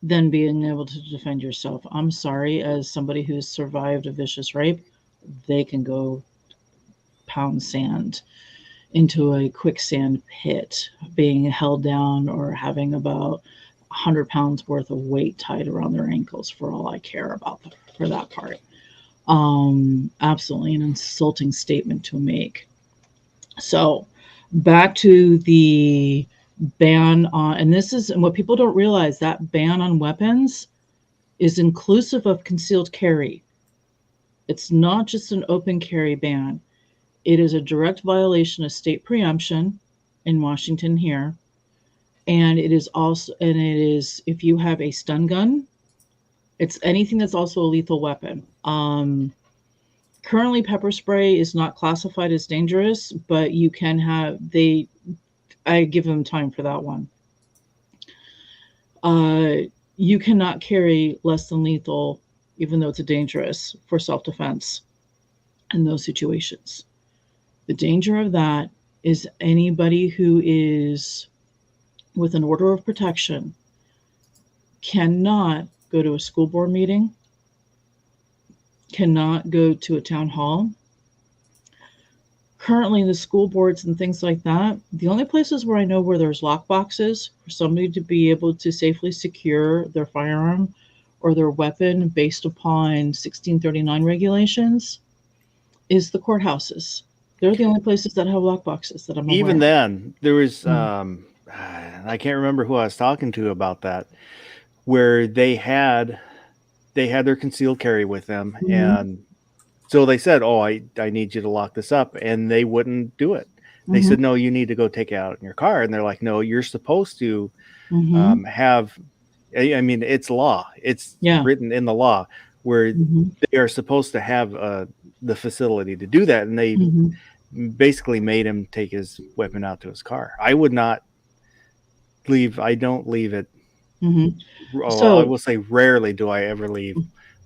than being able to defend yourself. I'm sorry, as somebody who's survived a vicious rape, they can go pound sand into a quicksand pit, being held down or having about 100 pounds worth of weight tied around their ankles, for all I care about for that part. Absolutely an insulting statement to make. So back to the ban on, and what people don't realize, that ban on weapons is inclusive of concealed carry. It's not just an open carry ban. It is a direct violation of state preemption in Washington here. And it is if you have a stun gun, it's anything that's also a lethal weapon. Currently, pepper spray is not classified as dangerous, but you can have, I give them time for that one. You cannot carry less than lethal, even though it's a dangerous, for self-defense in those situations. The danger of that is anybody who is with an order of protection cannot go to a school board meeting, cannot go to a town hall. Currently, the school boards and things like that, the only places where I know where there's lock boxes for somebody to be able to safely secure their firearm or their weapon based upon 1639 regulations is the courthouses. They're the only places that have lock boxes that I'm aware. Even then, there was I can't remember who I was talking to about that, where they had their concealed carry with them, and so they said, "Oh, I need you to lock this up," and they wouldn't do it. They said, "No, you need to go take it out in your car," and they're like, "No, you're supposed to have." I mean, it's law. It's written in the law where they are supposed to have the facility to do that, and they basically made him take his weapon out to his car. I would not leave. I don't leave it. So, I will say rarely do I ever leave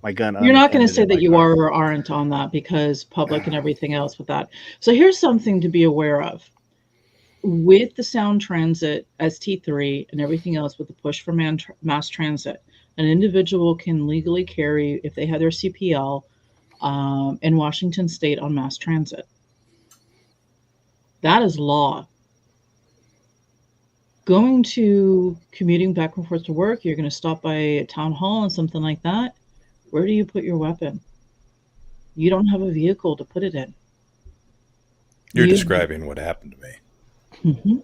my gun. You're not going to say that you are or aren't on that, because public and everything else with that. So here's something to be aware of. With the Sound Transit ST3 and everything else with the push for mass transit, an individual can legally carry, if they have their CPL, in Washington State on mass transit. That is law. Going to commuting back and forth to work, you're going to stop by a town hall and something like that. Where do you put your weapon? You don't have a vehicle to put it in. You're describing what happened to me. Mm-hmm.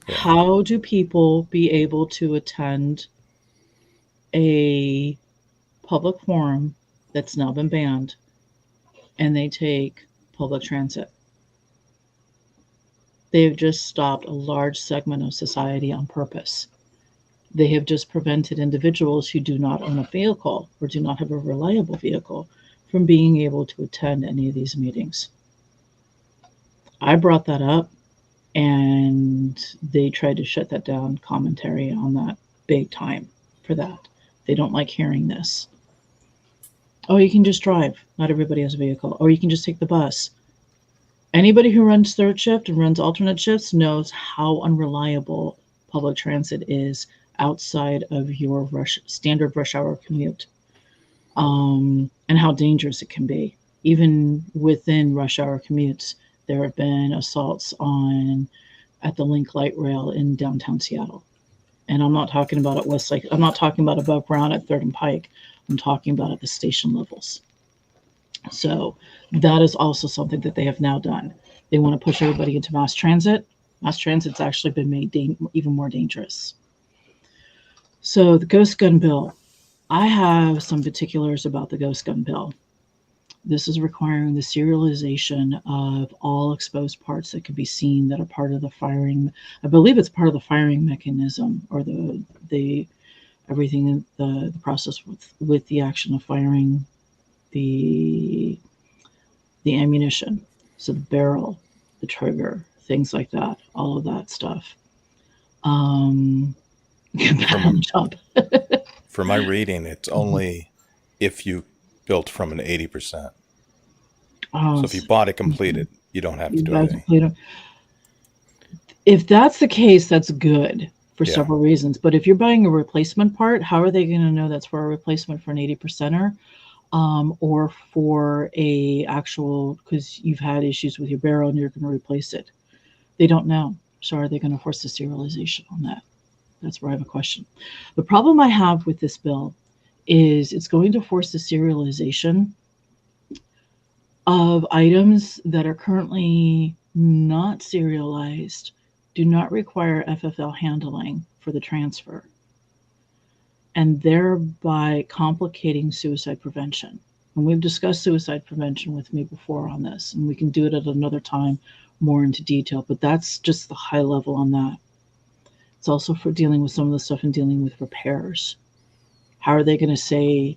Yeah. How do people be able to attend a public forum that's now been banned and they take public transit? They've just stopped a large segment of society on purpose. They have just prevented individuals who do not own a vehicle or do not have a reliable vehicle from being able to attend any of these meetings. I brought that up, and they tried to shut that down, commentary on that big time for that. They don't like hearing this. Oh, you can just drive. Not everybody has a vehicle. Or you can just take the bus. Anybody who runs third shift and runs alternate shifts knows how unreliable public transit is outside of your standard rush hour commute, and how dangerous it can be. Even within rush hour commutes, there have been assaults at the Link Light Rail in downtown Seattle. And I'm not talking about at Westlake. I'm not talking about above ground at 3rd and Pike. I'm talking about at the station levels. So that is also something that they have now done. They want to push everybody into mass transit. Mass transit's actually been made even more dangerous. So the Ghost Gun Bill. I have some particulars about the Ghost Gun Bill. This is requiring the serialization of all exposed parts that can be seen that are part of the firing. I believe it's part of the firing mechanism, or the everything in the process with the action of firing the ammunition. So the barrel, the trigger, things like that, all of that stuff. For my reading, it's only if you built from an 80%. So if you bought it completed, you don't have to do anything. If that's the case, that's good for several reasons. But if you're buying a replacement part, how are they going to know that's for a replacement for an 80%er? Or for a actual, because you've had issues with your barrel and you're going to replace it. They don't know. So are they going to force the serialization on that? That's where I have a question. The problem I have with this bill is it's going to force the serialization of items that are currently not serialized, do not require FFL handling for the transfer, and thereby complicating suicide prevention. And we've discussed suicide prevention with me before on this, and we can do it at another time more into detail, but that's just the high level on that. It's also for dealing with some of the stuff and dealing with repairs. How are they going to say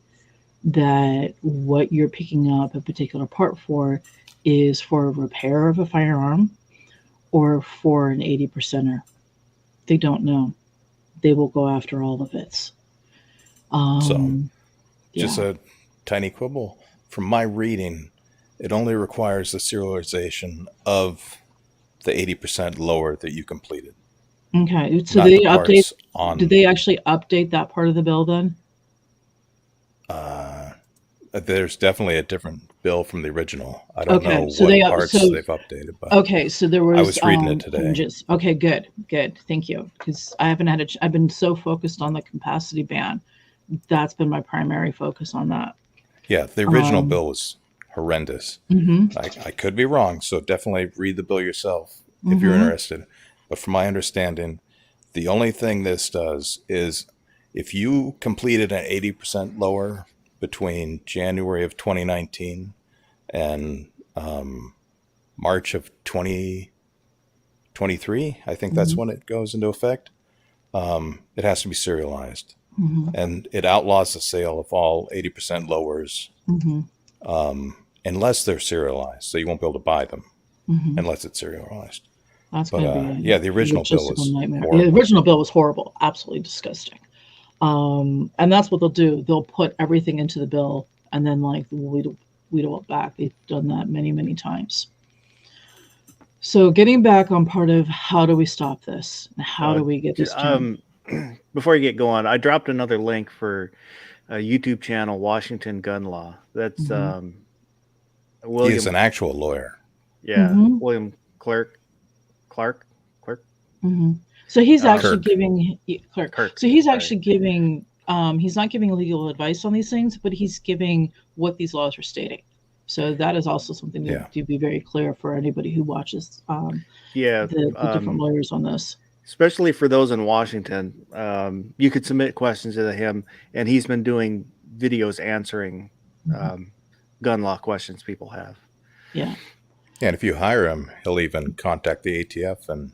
that what you're picking up a particular part for is for a repair of a firearm or for an 80%er? They don't know. They will go after all of it. Just a tiny quibble. From my reading, it only requires the serialization of the 80% lower that you completed. Okay, so they update. Did they actually update that part of the bill then? There's definitely a different bill from the original. I don't know what parts they've updated. But okay, so there was. I was reading it today. Changes. Okay, good. Thank you, because I haven't had I've been so focused on the capacity ban. That's been my primary focus on that. Yeah, the original bill was horrendous. Mm-hmm. I could be wrong, so definitely read the bill yourself if you're interested. But from my understanding, the only thing this does is if you completed an 80% lower between January of 2019 and March of 2023, I think that's when it goes into effect, it has to be serialized. And it outlaws the sale of all 80% lowers unless they're serialized. So you won't be able to buy them unless it's serialized. That's but the original bill was horrible. The original bill was horrible, absolutely disgusting. And that's what they'll do. They'll put everything into the bill and then weedle it back. They've done that many, many times. So getting back on part of how do we stop this? How do we get this done? Before you get going, I dropped another link for a YouTube channel, Washington Gun Law. That's William. He is an actual lawyer. Yeah, William Clark. Mm-hmm. So he's actually Kirk. giving Clark. Kirk, So he's sorry. actually giving. He's not giving legal advice on these things, but he's giving what these laws are stating. So that is also something to be very clear for anybody who watches. The different lawyers on this. Especially for those in Washington, you could submit questions to him, and he's been doing videos answering gun law questions people have. Yeah. And if you hire him, he'll even contact the ATF and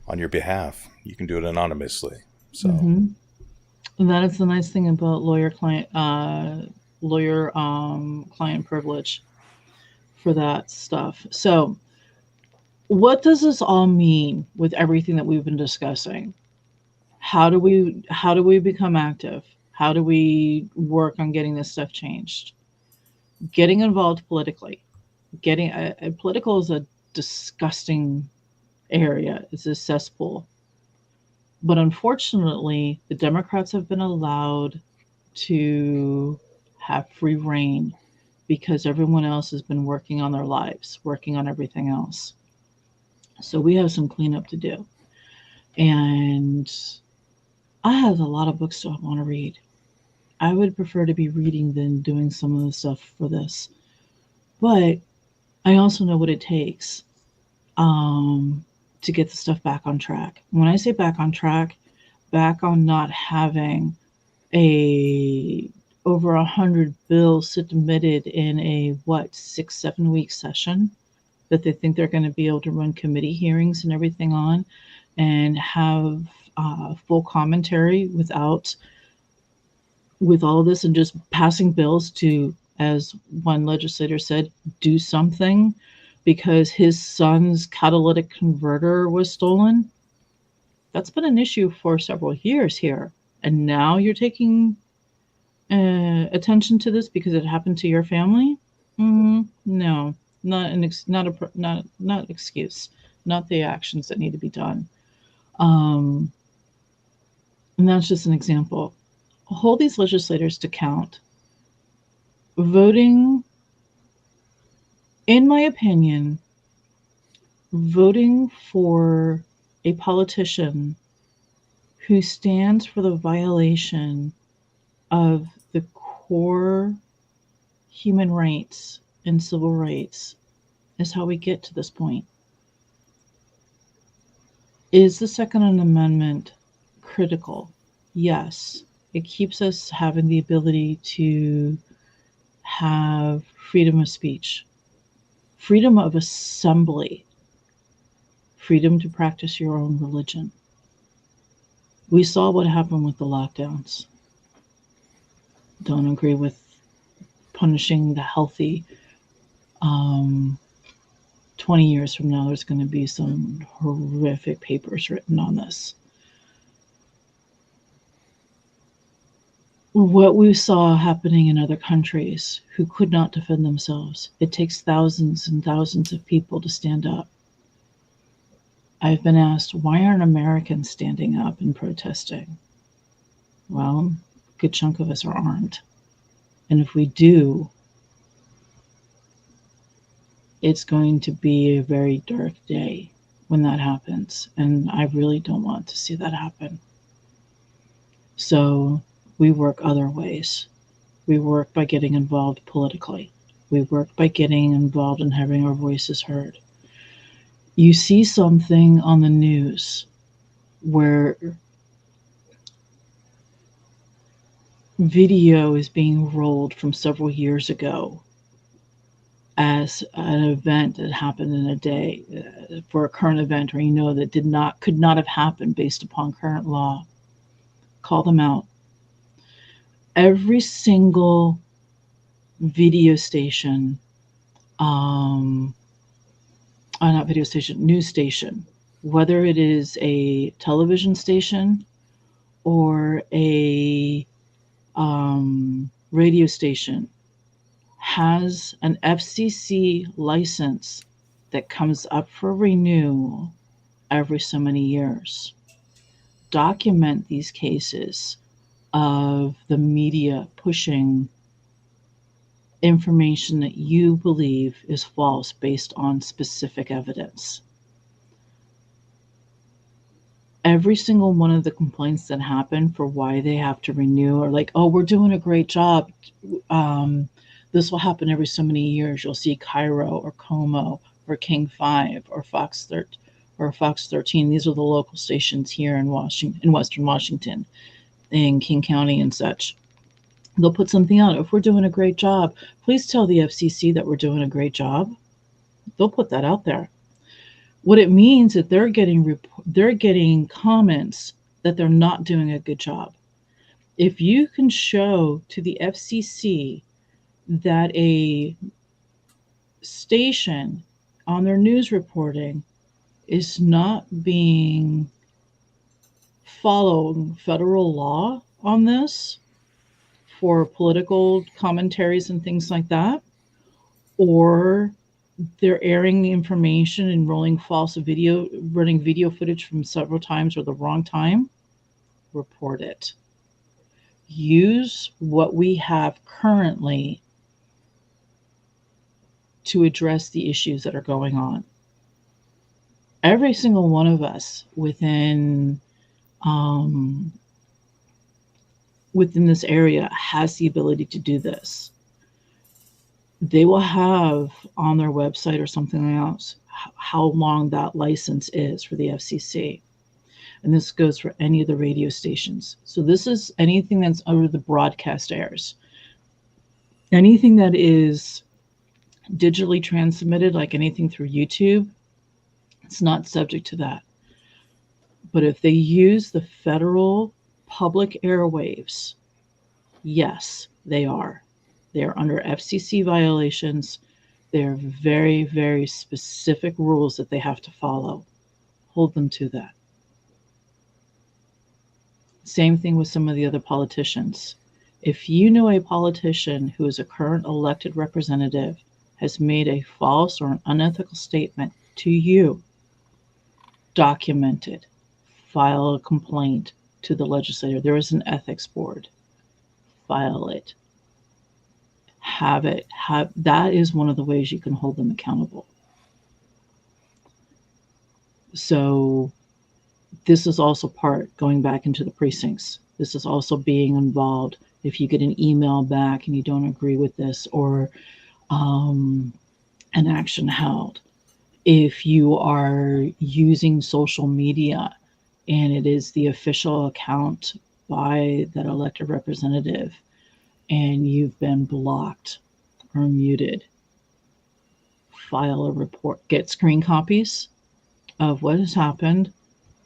on your behalf. You can do it anonymously. So And that is the nice thing about lawyer-client privilege for that stuff. So what does this all mean with everything that we've been discussing? How do we become active? How do we work on getting this stuff changed? Getting involved politically. Political is a disgusting area. It's a cesspool. But unfortunately, the Democrats have been allowed to have free reign because everyone else has been working on their lives, working on everything else. So we have some cleanup to do. And I have a lot of books I want to read. I would prefer to be reading than doing some of the stuff for this. But I also know what it takes to get the stuff back on track. When I say back on track, back on not having over 100 bills submitted in a 6-7 week session that they think they're going to be able to run committee hearings and everything on and have full commentary with all of this and just passing bills to, as one legislator said, do something because his son's catalytic converter was stolen. That's been an issue for several years here. And now you're taking attention to this because it happened to your family? No, not excuse, not the actions that need to be done. And that's just an example. Hold these legislators to account. Voting, in my opinion, voting for a politician who stands for the violation of the core human rights and civil rights is how we get to this point. Is the Second Amendment critical? Yes. It keeps us having the ability to have freedom of speech, freedom of assembly, freedom to practice your own religion. We saw what happened with the lockdowns. Don't agree with punishing the healthy. 20 years from now, there's going to be some horrific papers written on this. What we saw happening in other countries who could not defend themselves, it takes thousands and thousands of people to stand up. I've been asked, why aren't Americans standing up and protesting? Well, a good chunk of us are armed. And if we do, it's going to be a very dark day when that happens. And I really don't want to see that happen. So we work other ways. We work by getting involved politically. We work by getting involved and having our voices heard. You see something on the news where video is being rolled from several years ago as an event that happened in a day for a current event, or that could not have happened based upon current law. Call them out. Every single video station, news station, whether it is a television station or a radio station, has an FCC license that comes up for renewal every so many years. Document these cases of the media pushing information that you believe is false based on specific evidence. Every single one of the complaints that happen for why they have to renew are like, oh, we're doing a great job. This will happen every so many years. You'll see Cairo or Como or King 5 or Fox 13. These are the local stations here in Western Washington, in King County and such. They'll put something out. If we're doing a great job, please tell the FCC that we're doing a great job. They'll put that out there. What it means is they're getting comments that they're not doing a good job. If you can show to the FCC that a station on their news reporting is not being following federal law on this for political commentaries and things like that, or they're airing the information and running video footage from several times or the wrong time, report it. Use what we have currently to address the issues that are going on. Every single one of us within this area has the ability to do this. They will have on their website or something else how long that license is for the FCC. And this goes for any of the radio stations. So this is anything that's over the broadcast airs. Anything that is digitally transmitted, like anything through YouTube, it's not subject to that. But if they use the federal public airwaves, yes, they are. They are under FCC violations. There are very, very specific rules that they have to follow. Hold them to that. Same thing with some of the other politicians. If you know a politician who is a current elected representative has made a false or an unethical statement to you, document it. File a complaint to the legislator. There is an ethics board. File it. That is one of the ways you can hold them accountable. So this is also going back into the precincts. This is also being involved. If you get an email back and you don't agree with this, or an action held. If you are using social media and it is the official account by that elected representative and you've been blocked or muted, file a report, get screen copies of what has happened,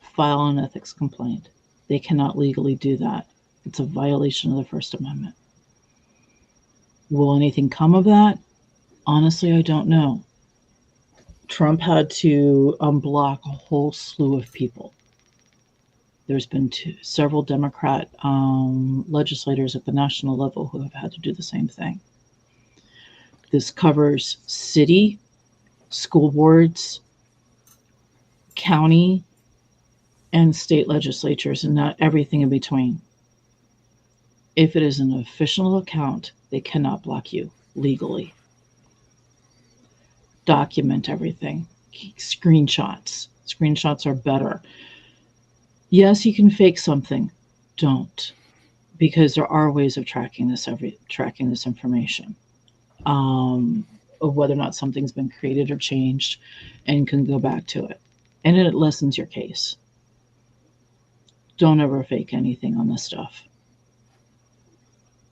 file an ethics complaint. They cannot legally do that. It's a violation of the First Amendment. Will anything come of that? Honestly, I don't know. Trump had to unblock a whole slew of people. There's been several Democrat legislators at the national level who have had to do the same thing. This covers city, school boards, county, and state legislatures, and not everything in between. If it is an official account, they cannot block you legally. Document everything. Screenshots. Screenshots are better. Yes, you can fake something. Don't, because there are ways of tracking this information, of whether or not something's been created or changed, and can go back to it, and it lessens your case. Don't ever fake anything on this stuff.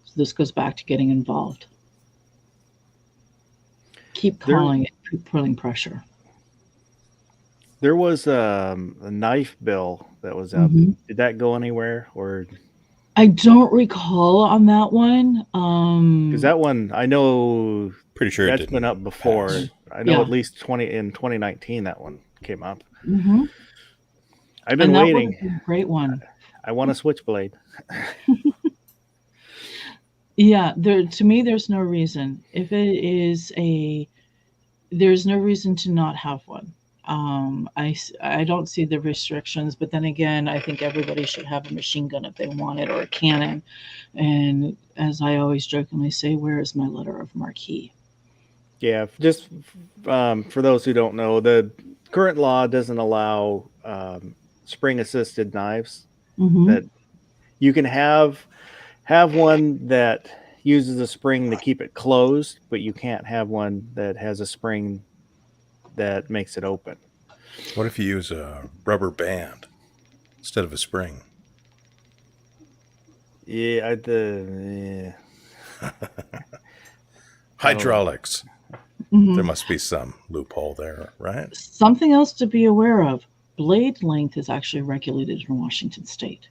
So this goes back to getting involved. Keep calling it, keep putting pressure. There was a knife bill that was up. Mm-hmm. Did that go anywhere, or? I don't recall on that one. Because that one, I know, pretty sure that's been up before. Pass. I know at least in 2019 that one came up. Mm-hmm. I've been waiting. That was a great one. I want a switchblade. Yeah, to me, there's no reason. If it is there's no reason to not have one. I don't see the restrictions, but then again, I think everybody should have a machine gun if they want it, or a cannon. And as I always jokingly say, where is my letter of marque? Yeah, just for those who don't know, the current law doesn't allow spring-assisted knives. That you can have one that uses a spring to keep it closed, but you can't have one that has a spring that makes it open. What if you use a rubber band instead of a spring? Yeah, Hydraulics. There must be some loophole there, right? Something else to be aware of. Blade length is actually regulated in Washington State.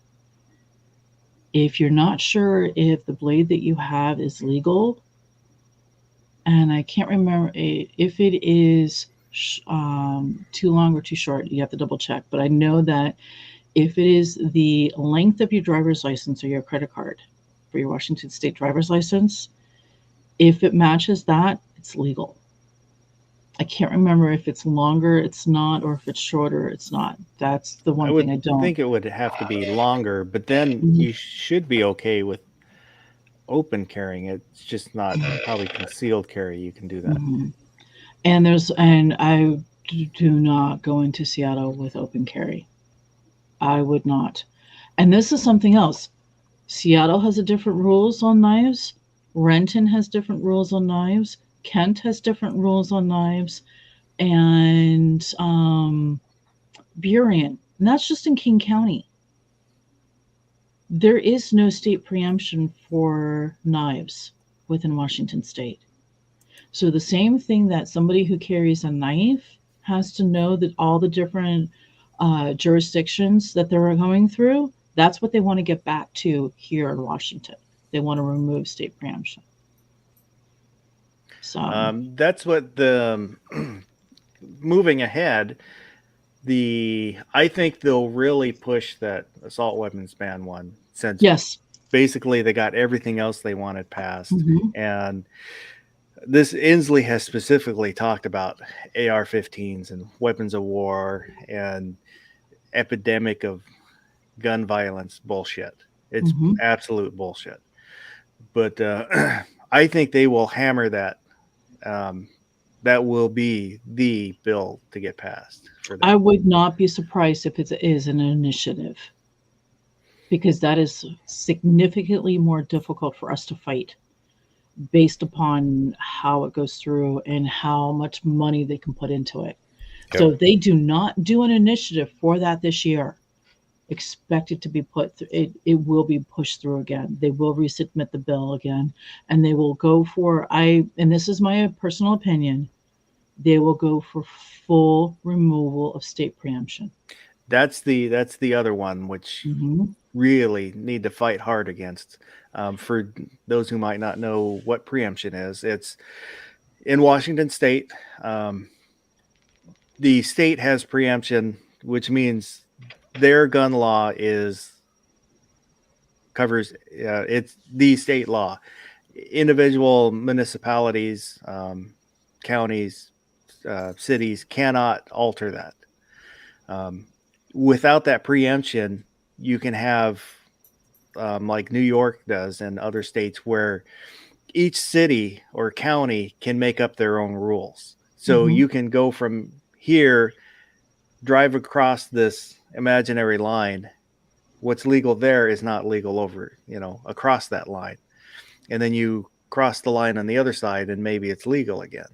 If you're not sure if the blade that you have is legal, and I can't remember if it is too long or too short, you have to double check. But I know that if it is the length of your driver's license or your credit card for your Washington State driver's license, if it matches that, it's legal. I can't remember if it's longer, it's not, or if it's shorter, it's not. That's the one thing I don't think it would have to be longer, but then you should be okay with open carrying. It's just not probably concealed carry. You can do that. And I do not go into Seattle with open carry. I would not. And this is something else. Seattle has a different rules on knives. Renton has different rules on knives. Kent has different rules on knives, and Burien, and that's just in King County. There is no state preemption for knives within Washington State. So the same thing that somebody who carries a knife has to know that all the different jurisdictions that they're going through, that's what they want to get back to here in Washington. They want to remove state preemption. So that's what the moving ahead. I think they'll really push that assault weapons ban one, since basically they got everything else they wanted passed. And this Inslee has specifically talked about AR-15s and weapons of war and epidemic of gun violence bullshit. It's absolute bullshit. But I think they will hammer that. That will be the bill to get passed. For them. I would not be surprised if it is an initiative, because that is significantly more difficult for us to fight based upon how it goes through and how much money they can put into it. Yep. So if they do not do an initiative for that this year, expect it to be it will be pushed through again. They will resubmit the bill again, and they will go for, and this is my personal opinion, they will go for full removal of state preemption. That's the other one, which really need to fight hard against. For those who might not know what preemption is, it's in Washington State. The state has preemption, which means their gun law covers it's the state law. Individual municipalities, counties, cities cannot alter that. Without that preemption, you can have like New York does and other states, where each city or county can make up their own rules. So you can go from here, drive across this imaginary line. What's legal there is not legal over, across that line. And then you cross the line on the other side and maybe it's legal again.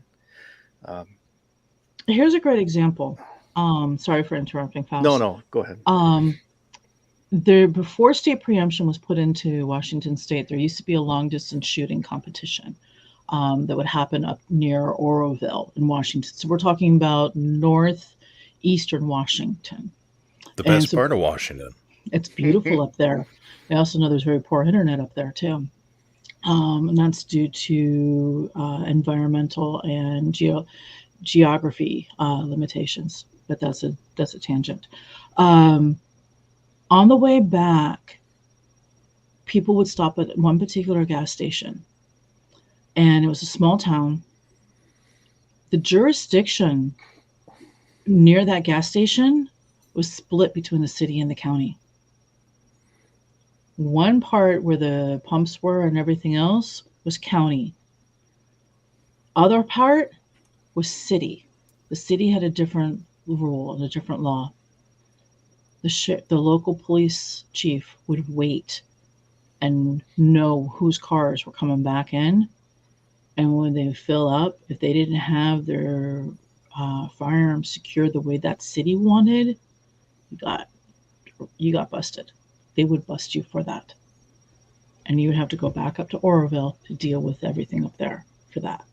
Here's a great example. Sorry for interrupting, Faust. No, go ahead. Before state preemption was put into Washington State, there used to be a long distance shooting competition that would happen up near Oroville in Washington. So we're talking about northeastern Washington. The best part of Washington. It's beautiful up there. I also know there's very poor internet up there too. And that's due to environmental and geography limitations. But that's a tangent. On the way back, people would stop at one particular gas station, and it was a small town. The jurisdiction near that gas station was split between the city and the county. One part where the pumps were and everything else was county. Other part was city. The city had a different rule and a different law. The local police chief would wait and know whose cars were coming back in. And when they fill up, if they didn't have their firearms secured the way that city wanted, you got busted. They would bust you for that. And you would have to go back up to Oroville to deal with everything up there for that.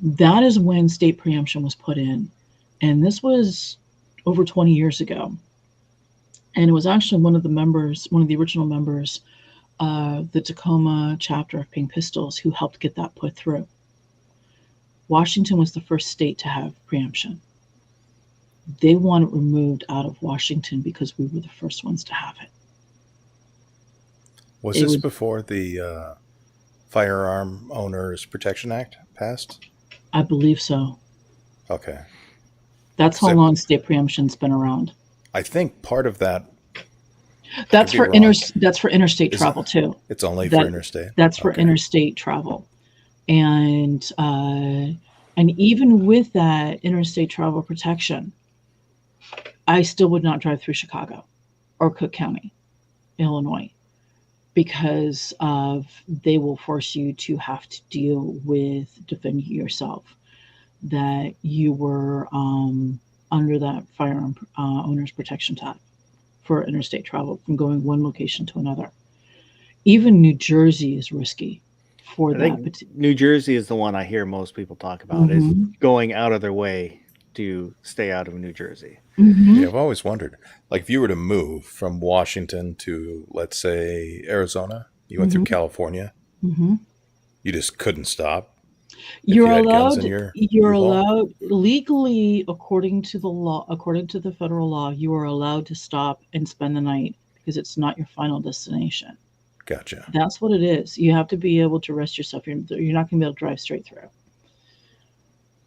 That is when state preemption was put in. And this was over 20 years ago. And it was actually one of the original members, the Tacoma chapter of Pink Pistols, who helped get that put through. Washington was the first state to have preemption. They want it removed out of Washington because we were the first ones to have it. Was this before the Firearm Owners Protection Act passed? I believe so. Okay. That's how long state preemption's been around. I think part of that. That's for interstate travel too. It's only for interstate. That's for interstate travel, and even with that interstate travel protection, I still would not drive through Chicago or Cook County, Illinois, because they will force you to have to deal with defending yourself, that you were under that firearm owner's protection tab for interstate travel from going one location to another. Even New Jersey is risky for that. New Jersey is the one I hear most people talk about, is going out of their way to stay out of New Jersey. Mm-hmm. Yeah, I've always wondered, like if you were to move from Washington to, let's say, Arizona, you went through California, you just couldn't stop. You're allowed legally, according to the federal law, you are allowed to stop and spend the night because it's not your final destination. Gotcha. That's what it is. You have to be able to rest yourself. You're not going to be able to drive straight through.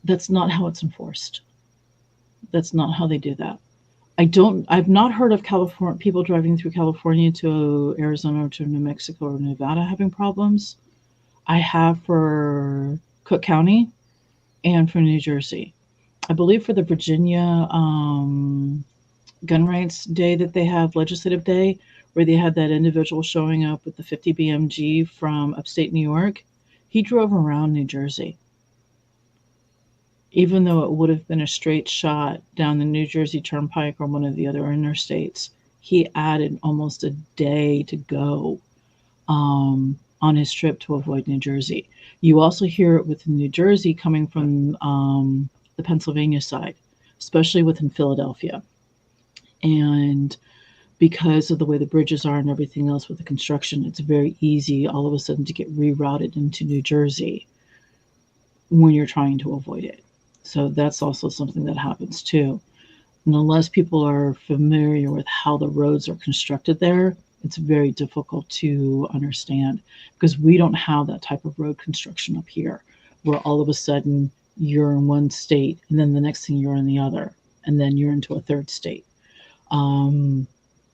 That's not how it's enforced. That's not how they do that. I've not heard of people driving through California to Arizona or to New Mexico or Nevada having problems. I have for Cook County and for New Jersey. I believe for the Virginia Gun Rights Day that they have, Legislative Day, where they had that individual showing up with the 50 BMG from upstate New York, he drove around New Jersey. Even though it would have been a straight shot down the New Jersey Turnpike or one of the other interstates, he added almost a day to go on his trip to avoid New Jersey. You also hear it with New Jersey coming from the Pennsylvania side, especially within Philadelphia. And because of the way the bridges are and everything else with the construction, it's very easy all of a sudden to get rerouted into New Jersey when you're trying to avoid it. So that's also something that happens too. And unless people are familiar with how the roads are constructed there, it's very difficult to understand because we don't have that type of road construction up here where all of a sudden you're in one state and then the next thing you're in the other and then you're into a third state.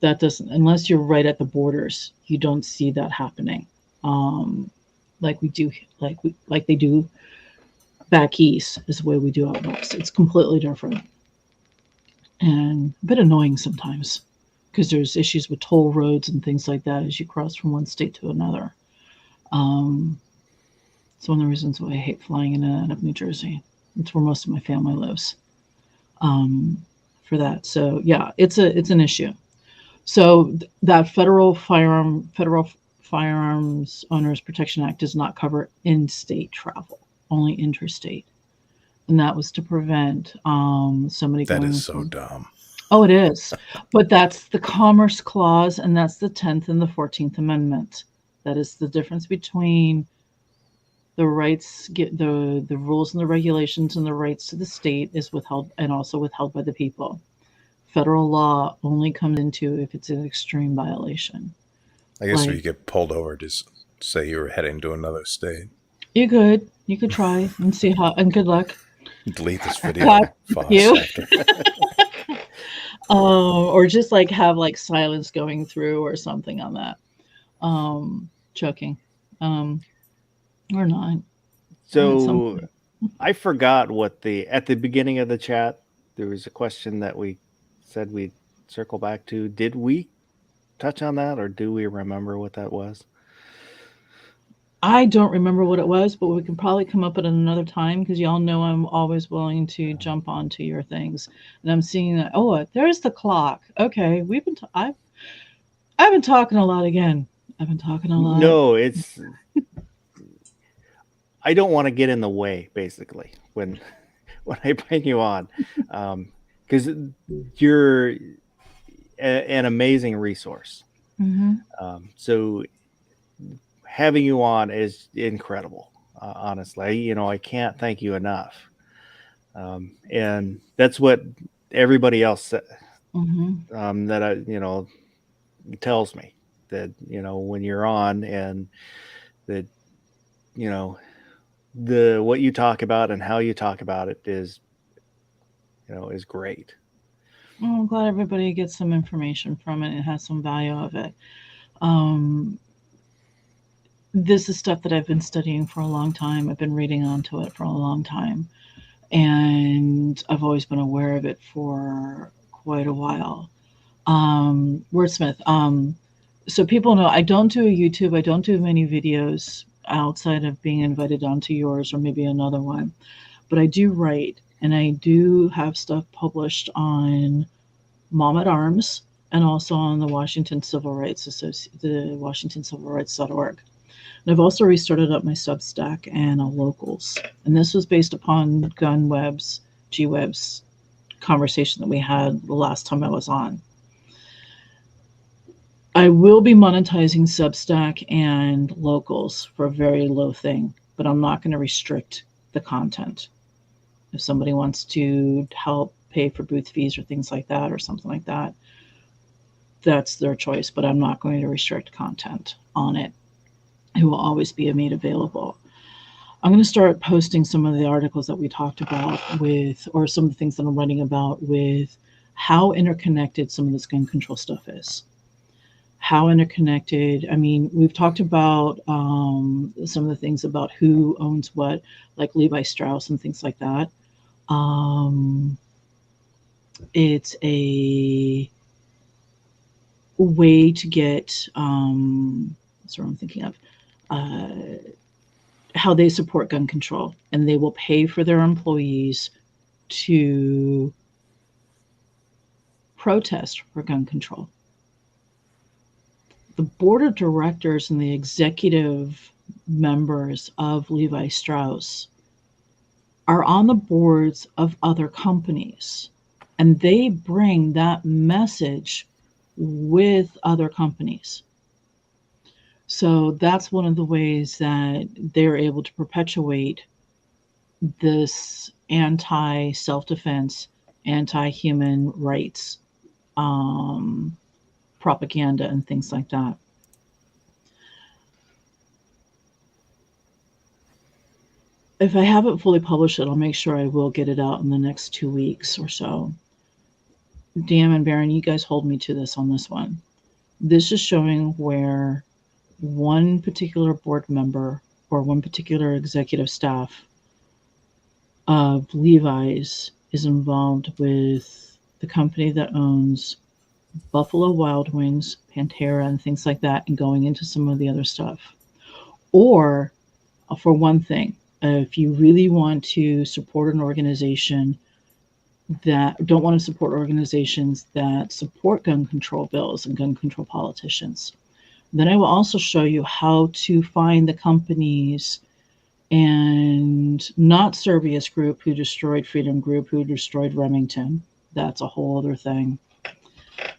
That doesn't, unless you're right at the borders, you don't see that happening like they do back east is the way we do out west. It's completely different and a bit annoying sometimes because there's issues with toll roads and things like that as you cross from one state to another. It's one of the reasons why I hate flying in and out of New Jersey. It's where most of my family lives for that. So yeah, it's an issue. So that federal Firearms Owners Protection Act does not cover in-state travel, only interstate. And that was to prevent somebody going. That is so dumb. Oh, it is. But that's the Commerce Clause, and that's the 10th and the 14th Amendment. That is the difference between the rights, the rules and the regulations and the rights to the state is withheld and also withheld by the people. Federal law only comes into if it's an extreme violation. I guess if you get pulled over, just say you were heading to another state. You could try and see how, and good luck. Delete this video. What? Fast You? after. Or just like have like silence going through or something on that. Choking. Or not. So I forgot what at the beginning of the chat, there was a question that we said we'd circle back to. Did we touch on that, or do we remember what that was? I don't remember what it was, but we can probably come up at another time, because y'all know I'm always willing to jump onto your things. And I'm seeing that, oh, there's the clock. Okay, I've been talking a lot again. I've been talking a lot. No, it's I don't want to get in the way, basically, when I bring you on, because you're an amazing resource. Mm-hmm. So having you on is incredible. Honestly, I can't thank you enough. And that's what everybody else Mm-hmm. that tells me, that when you're on, and that the what you talk about and how you talk about it is great. Well, I'm glad everybody gets some information from it and has some value of it. This is stuff that I've been studying for a long time. I've been reading onto it for a long time, and I've always been aware of it for quite a while. Wordsmith. So people know I don't do a YouTube. I don't do many videos outside of being invited onto yours or maybe another one, but I do write, and I do have stuff published on Mom at Arms, and also on the Washington Civil Rights the WashingtonCivilRights.org. And I've also restarted up my Substack and Locals. And this was based upon GWeb's conversation that we had the last time I was on. I will be monetizing Substack and Locals for a very low thing, but I'm not going to restrict the content. If somebody wants to help pay for booth fees or things like that or something like that, that's their choice, but I'm not going to restrict content on it. It will always be made available. I'm going to start posting some of the articles that we talked about or some of the things that I'm writing about with how interconnected some of this gun control stuff is. How interconnected. I mean, we've talked about some of the things about who owns what, like Levi Strauss and things like that. It's a way to get, that's what I'm thinking of, how they support gun control, and they will pay for their employees to protest for gun control. The board of directors and the executive members of Levi Strauss are on the boards of other companies, and they bring that message with other companies. So that's one of the ways that they're able to perpetuate this anti-self-defense, anti-human rights propaganda and things like that. If I haven't fully published it, I'll make sure I will get it out in the next 2 weeks or so. Dan and Baron, you guys hold me to this on this one. This is showing where one particular board member or one particular executive staff of Levi's is involved with the company that owns Buffalo Wild Wings, Pantera, and things like that, and going into some of the other stuff. Or, for one thing, if you really want to support an organization don't want to support organizations that support gun control bills and gun control politicians, then I will also show you how to find the companies, and not Servius Group, who destroyed Freedom Group, who destroyed Remington. That's a whole other thing.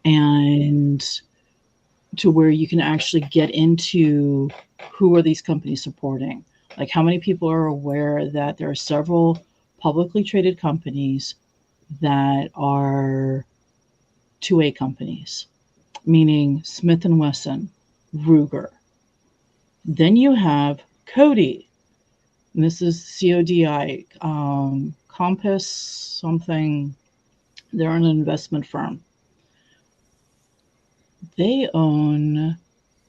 And to where you can actually get into who are these companies supporting. Like, how many people are aware that there are several publicly traded companies that are 2A companies, meaning Smith & Wesson, Ruger. Then you have Cody, and this is CODI, Compass something. They're an investment firm. They own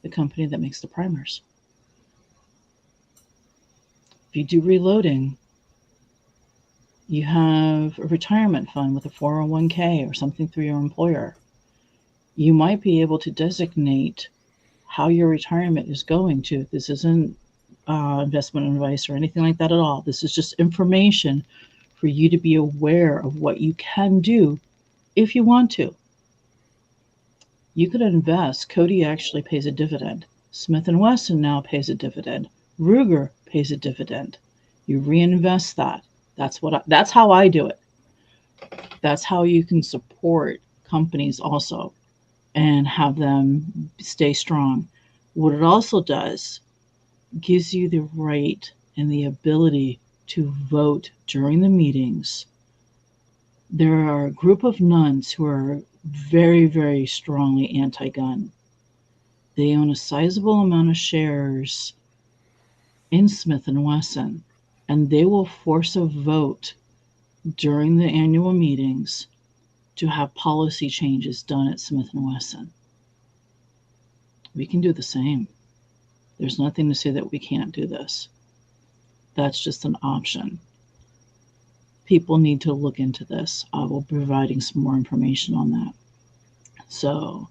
the company that makes the primers. If you do reloading, you have a retirement fund with a 401k or something through your employer. You might be able to designate how your retirement is going to. This isn't investment advice or anything like that at all. This is just information for you to be aware of what you can do if you want to. You could invest. Cody actually pays a dividend. Smith & Wesson now pays a dividend. Ruger pays a dividend. You reinvest that. That's how I do it. That's how you can support companies also and have them stay strong. What it also does gives you the right and the ability to vote during the meetings. There are a group of nuns who are very, very strongly anti-gun. They own a sizable amount of shares in Smith & Wesson, and they will force a vote during the annual meetings to have policy changes done at Smith & Wesson. We can do the same. There's nothing to say that we can't do this. That's just an option. People need to look into this. I will be providing some more information on that. So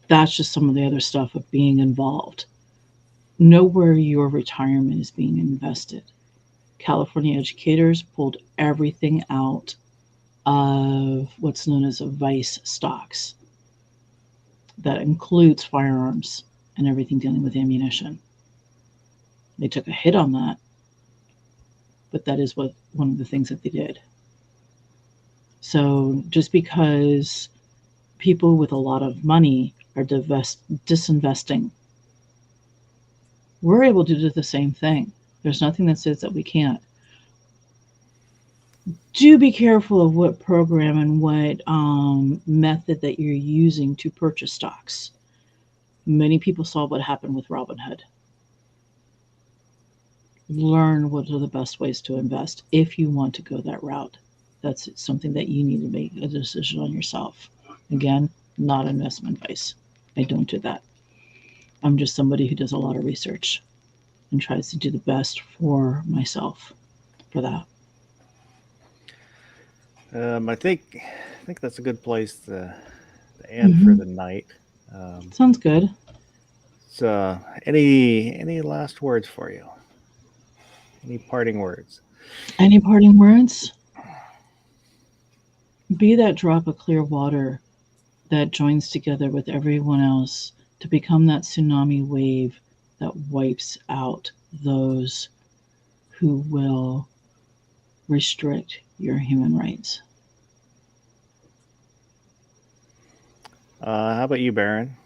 that's just some of the other stuff of being involved. Know where your retirement is being invested. California educators pulled everything out of what's known as a vice stocks. That includes firearms and everything dealing with ammunition. They took a hit on that, but that is one of the things that they did. So just because people with a lot of money are disinvesting, we're able to do the same thing. There's nothing that says that we can't. Do be careful of what program and what method that you're using to purchase stocks. Many people saw what happened with Robinhood. Learn what are the best ways to invest if you want to go that route. That's something that you need to make a decision on yourself. Again, not investment advice. I don't do that. I'm just somebody who does a lot of research and tries to do the best for myself for that. I think that's a good place to end for the night. Sounds good. So, any last words for you? Any parting words? Any parting words? Be that drop of clear water that joins together with everyone else to become that tsunami wave that wipes out those who will restrict your human rights. How about you, Baron?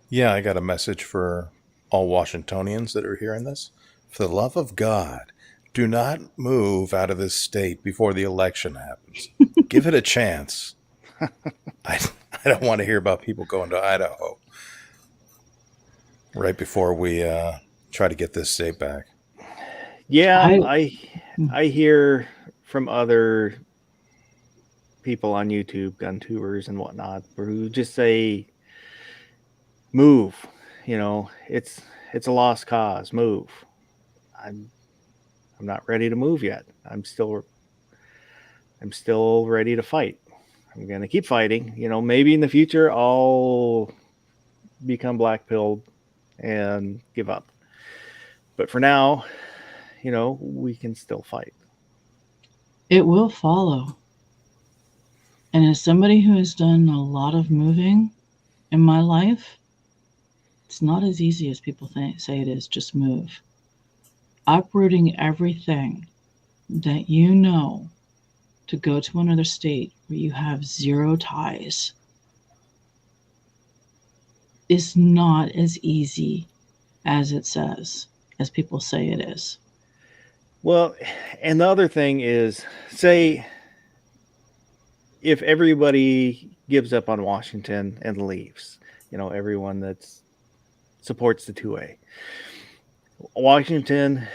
Yeah, I got a message for all Washingtonians that are hearing this. For the love of God, do not move out of this state before the election happens. Give it a chance. I don't want to hear about people going to Idaho right before we try to get this state back. Yeah, I hear from other people on YouTube, gun tubers and whatnot, who just say, "Move." You know, it's a lost cause. Move. I'm not ready to move yet. I'm still ready to fight. I'm gonna keep fighting. You know, maybe in the future I'll become black-pilled and give up. But for now, you know, we can still fight. It will follow. And as somebody who has done a lot of moving in my life, it's not as easy as people say it is. Just move. Uprooting everything that you know to go to another state where you have zero ties is not as easy as it says, as people say it is. Well, and the other thing is, say, if everybody gives up on Washington and leaves, you know, everyone that supports the 2A, Washington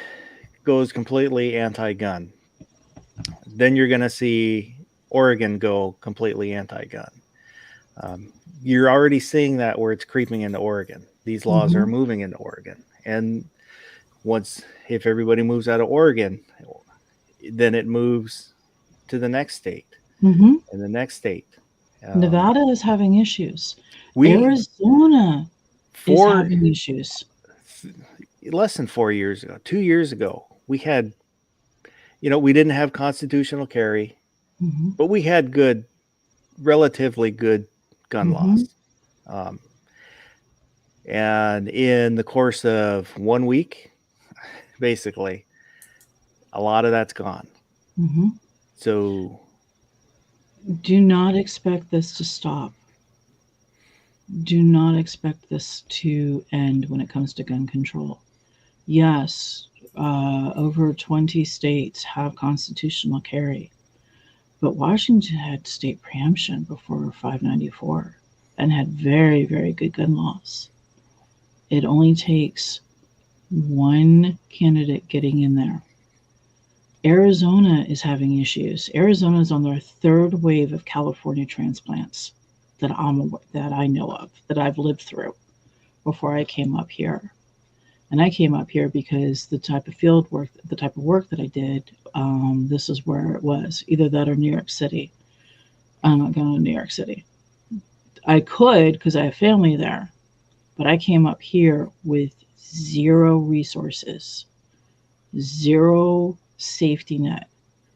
goes completely anti-gun. Then you're going to see Oregon go completely anti-gun. You're already seeing that where it's creeping into Oregon. These laws are moving into Oregon. And if everybody moves out of Oregon, then it moves to the next state and the next state. Nevada is having issues. Arizona is having issues. Less than 4 years ago, 2 years ago, we had, we didn't have constitutional carry, but we had relatively good gun laws. And in the course of 1 week, basically, a lot of that's gone. So do not expect this to stop. Do not expect this to end when it comes to gun control. Yes, over 20 states have constitutional carry, but Washington had state preemption before 594 and had very, very good gun laws. It only takes one candidate getting in there. Arizona is having issues. Arizona is on their third wave of California transplants that I know of, that I've lived through before I came up here. And I came up here because the type of work that I did, this is where it was, either that or New York City. I'm not going to New York City. I could because I have family there, but I came up here with zero resources, zero safety net.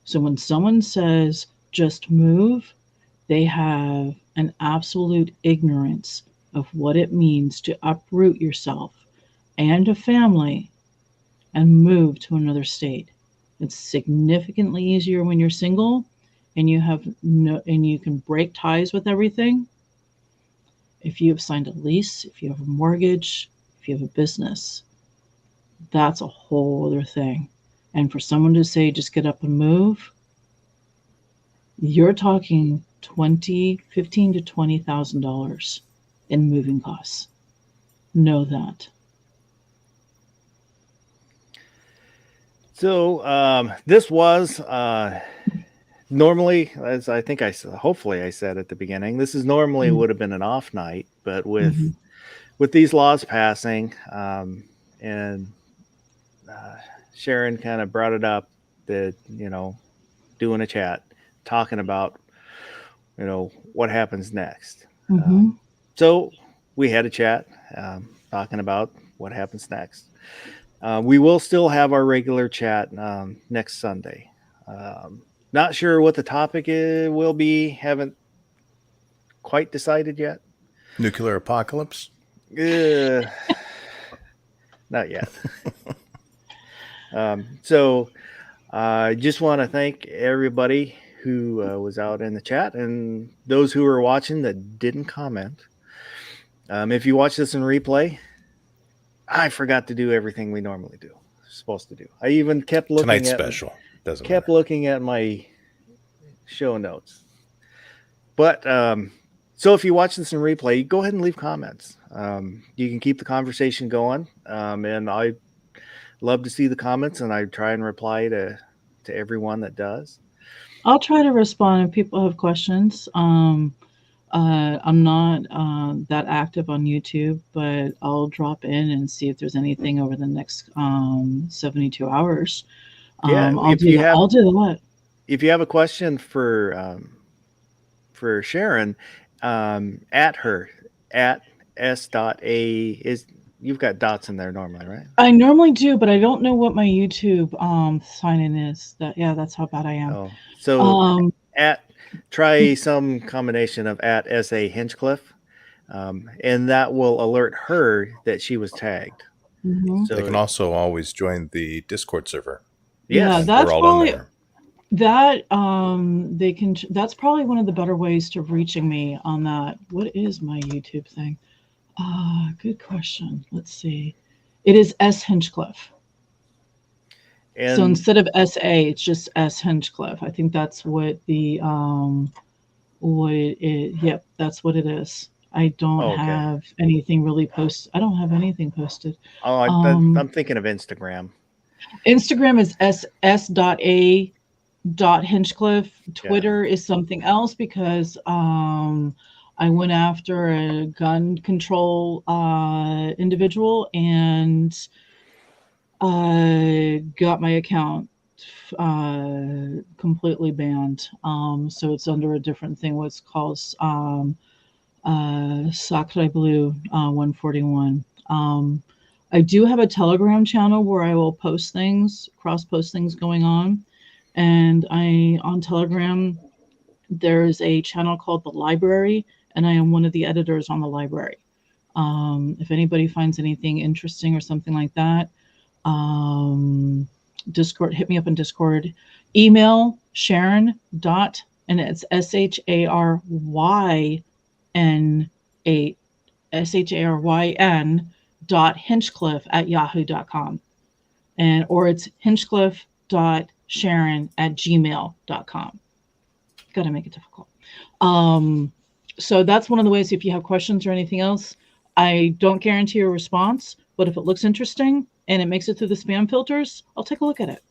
So when someone says just move, they have an absolute ignorance of what it means to uproot yourself and a family and move to another state. It's significantly easier when you're single and you can break ties with everything. If you have signed a lease, if you have a mortgage, if you have a business, that's a whole other thing. And for someone to say, just get up and move, you're talking $15,000 to $20,000 in moving costs. Know that. So this was normally, as I think hopefully I said at the beginning, this is normally would have been an off night, but with these laws passing, and Sharon kind of brought it up that, doing a chat, talking about, what happens next. So we had a chat talking about what happens next. We will still have our regular chat next Sunday. Not sure what the topic will be. Haven't quite decided yet. Nuclear apocalypse? Not yet. So I just want to thank everybody who was out in the chat and those who were watching that didn't comment. If you watch this in replay, I forgot to do everything we normally do. Supposed to do. I even kept looking Tonight's at special. Doesn't kept matter. looking at my show notes. But so if you watch this in replay, go ahead and leave comments. You can keep the conversation going. And I love to see the comments, and I try and reply to everyone that does. I'll try to respond if people have questions. I'm not that active on YouTube, but I'll drop in and see if there's anything over the next 72 hours. I'll do that. If you have a question for Sharon, at her at s.a you've got dots in there normally, right? I normally do, but I don't know what my YouTube sign in is. That's how bad I am. Oh, so try some combination of at S.A. Hinchcliffe, and that will alert her that she was tagged. So they can also always join the Discord server. Yeah, Yes. that's We're all probably in there. they can. That's probably one of the better ways to reaching me on that. What is my YouTube thing? Good question. Let's see. It is S Hinchcliffe. And So instead of SA, it's just S Hinchcliffe. I think that's what the what it is. Yep, that's what it is. I don't have anything really posted. I don't have anything posted. I'm thinking of Instagram. Instagram is ss.a.hinchcliffe. Twitter is something else because I went after a gun control individual and got my account completely banned. So it's under a different thing, what's called Sacre Blue 141. I do have a Telegram channel where I will post things, cross-post things going on. And on Telegram, there's a channel called The Library, and I am one of the editors on The Library. If anybody finds anything interesting or something like that, Discord, hit me up in Discord. Email Sharon and it's SHARYN.Hinchcliffe@yahoo.com. Or it's hinchcliffe.sharon@gmail.com. Got to make it difficult. So that's one of the ways. If you have questions or anything else, I don't guarantee a response, but if it looks interesting and it makes it through the spam filters, I'll take a look at it.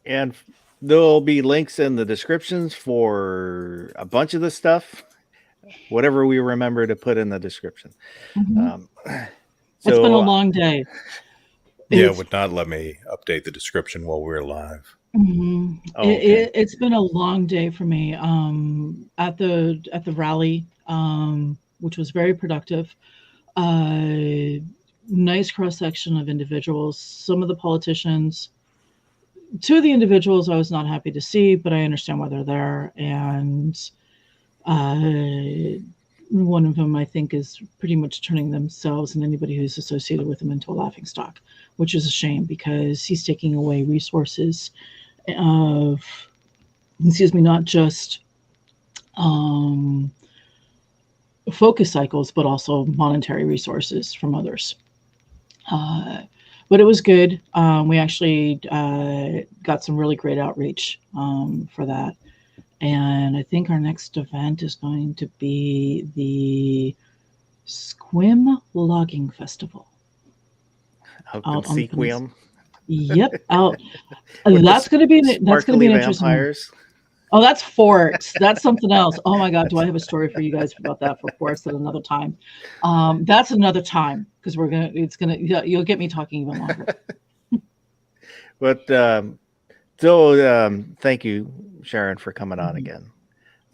And there'll be links in the descriptions for a bunch of the stuff, whatever we remember to put in the description. Mm-hmm. It's been a long day. Yeah, it would not let me update the description while we're live. Mm-hmm. Oh, okay. It's been a long day for me. At the rally, which was very productive. Nice cross section of individuals. Some of the politicians, two of the individuals I was not happy to see, but I understand why they're there. And one of them, I think, is pretty much turning themselves and anybody who's associated with them into a laughingstock, which is a shame because he's taking away resources of, not just focus cycles, but also monetary resources from others. But it was good. We actually got some really great outreach for that. And I think our next event is going to be the Sequim Logging Festival. Out in Sequim. Yep, out. That's going to be an interesting. Vampires. Oh, that's Forks. That's something else. Oh my God, do I have a story for you guys about that for Forks at another time? That's another time because you'll get me talking even longer. But thank you, Sharon, for coming on again.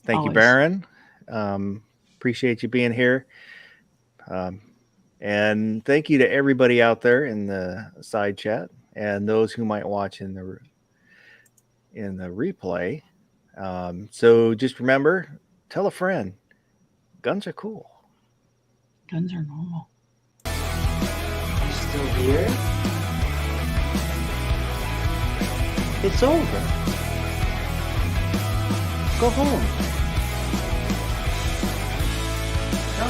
Thank you, Baron. Appreciate you being here. And thank you to everybody out there in the side chat and those who might watch in the replay. So just remember, tell a friend, guns are cool. Guns are normal. You still here? It's over. Go home. Go.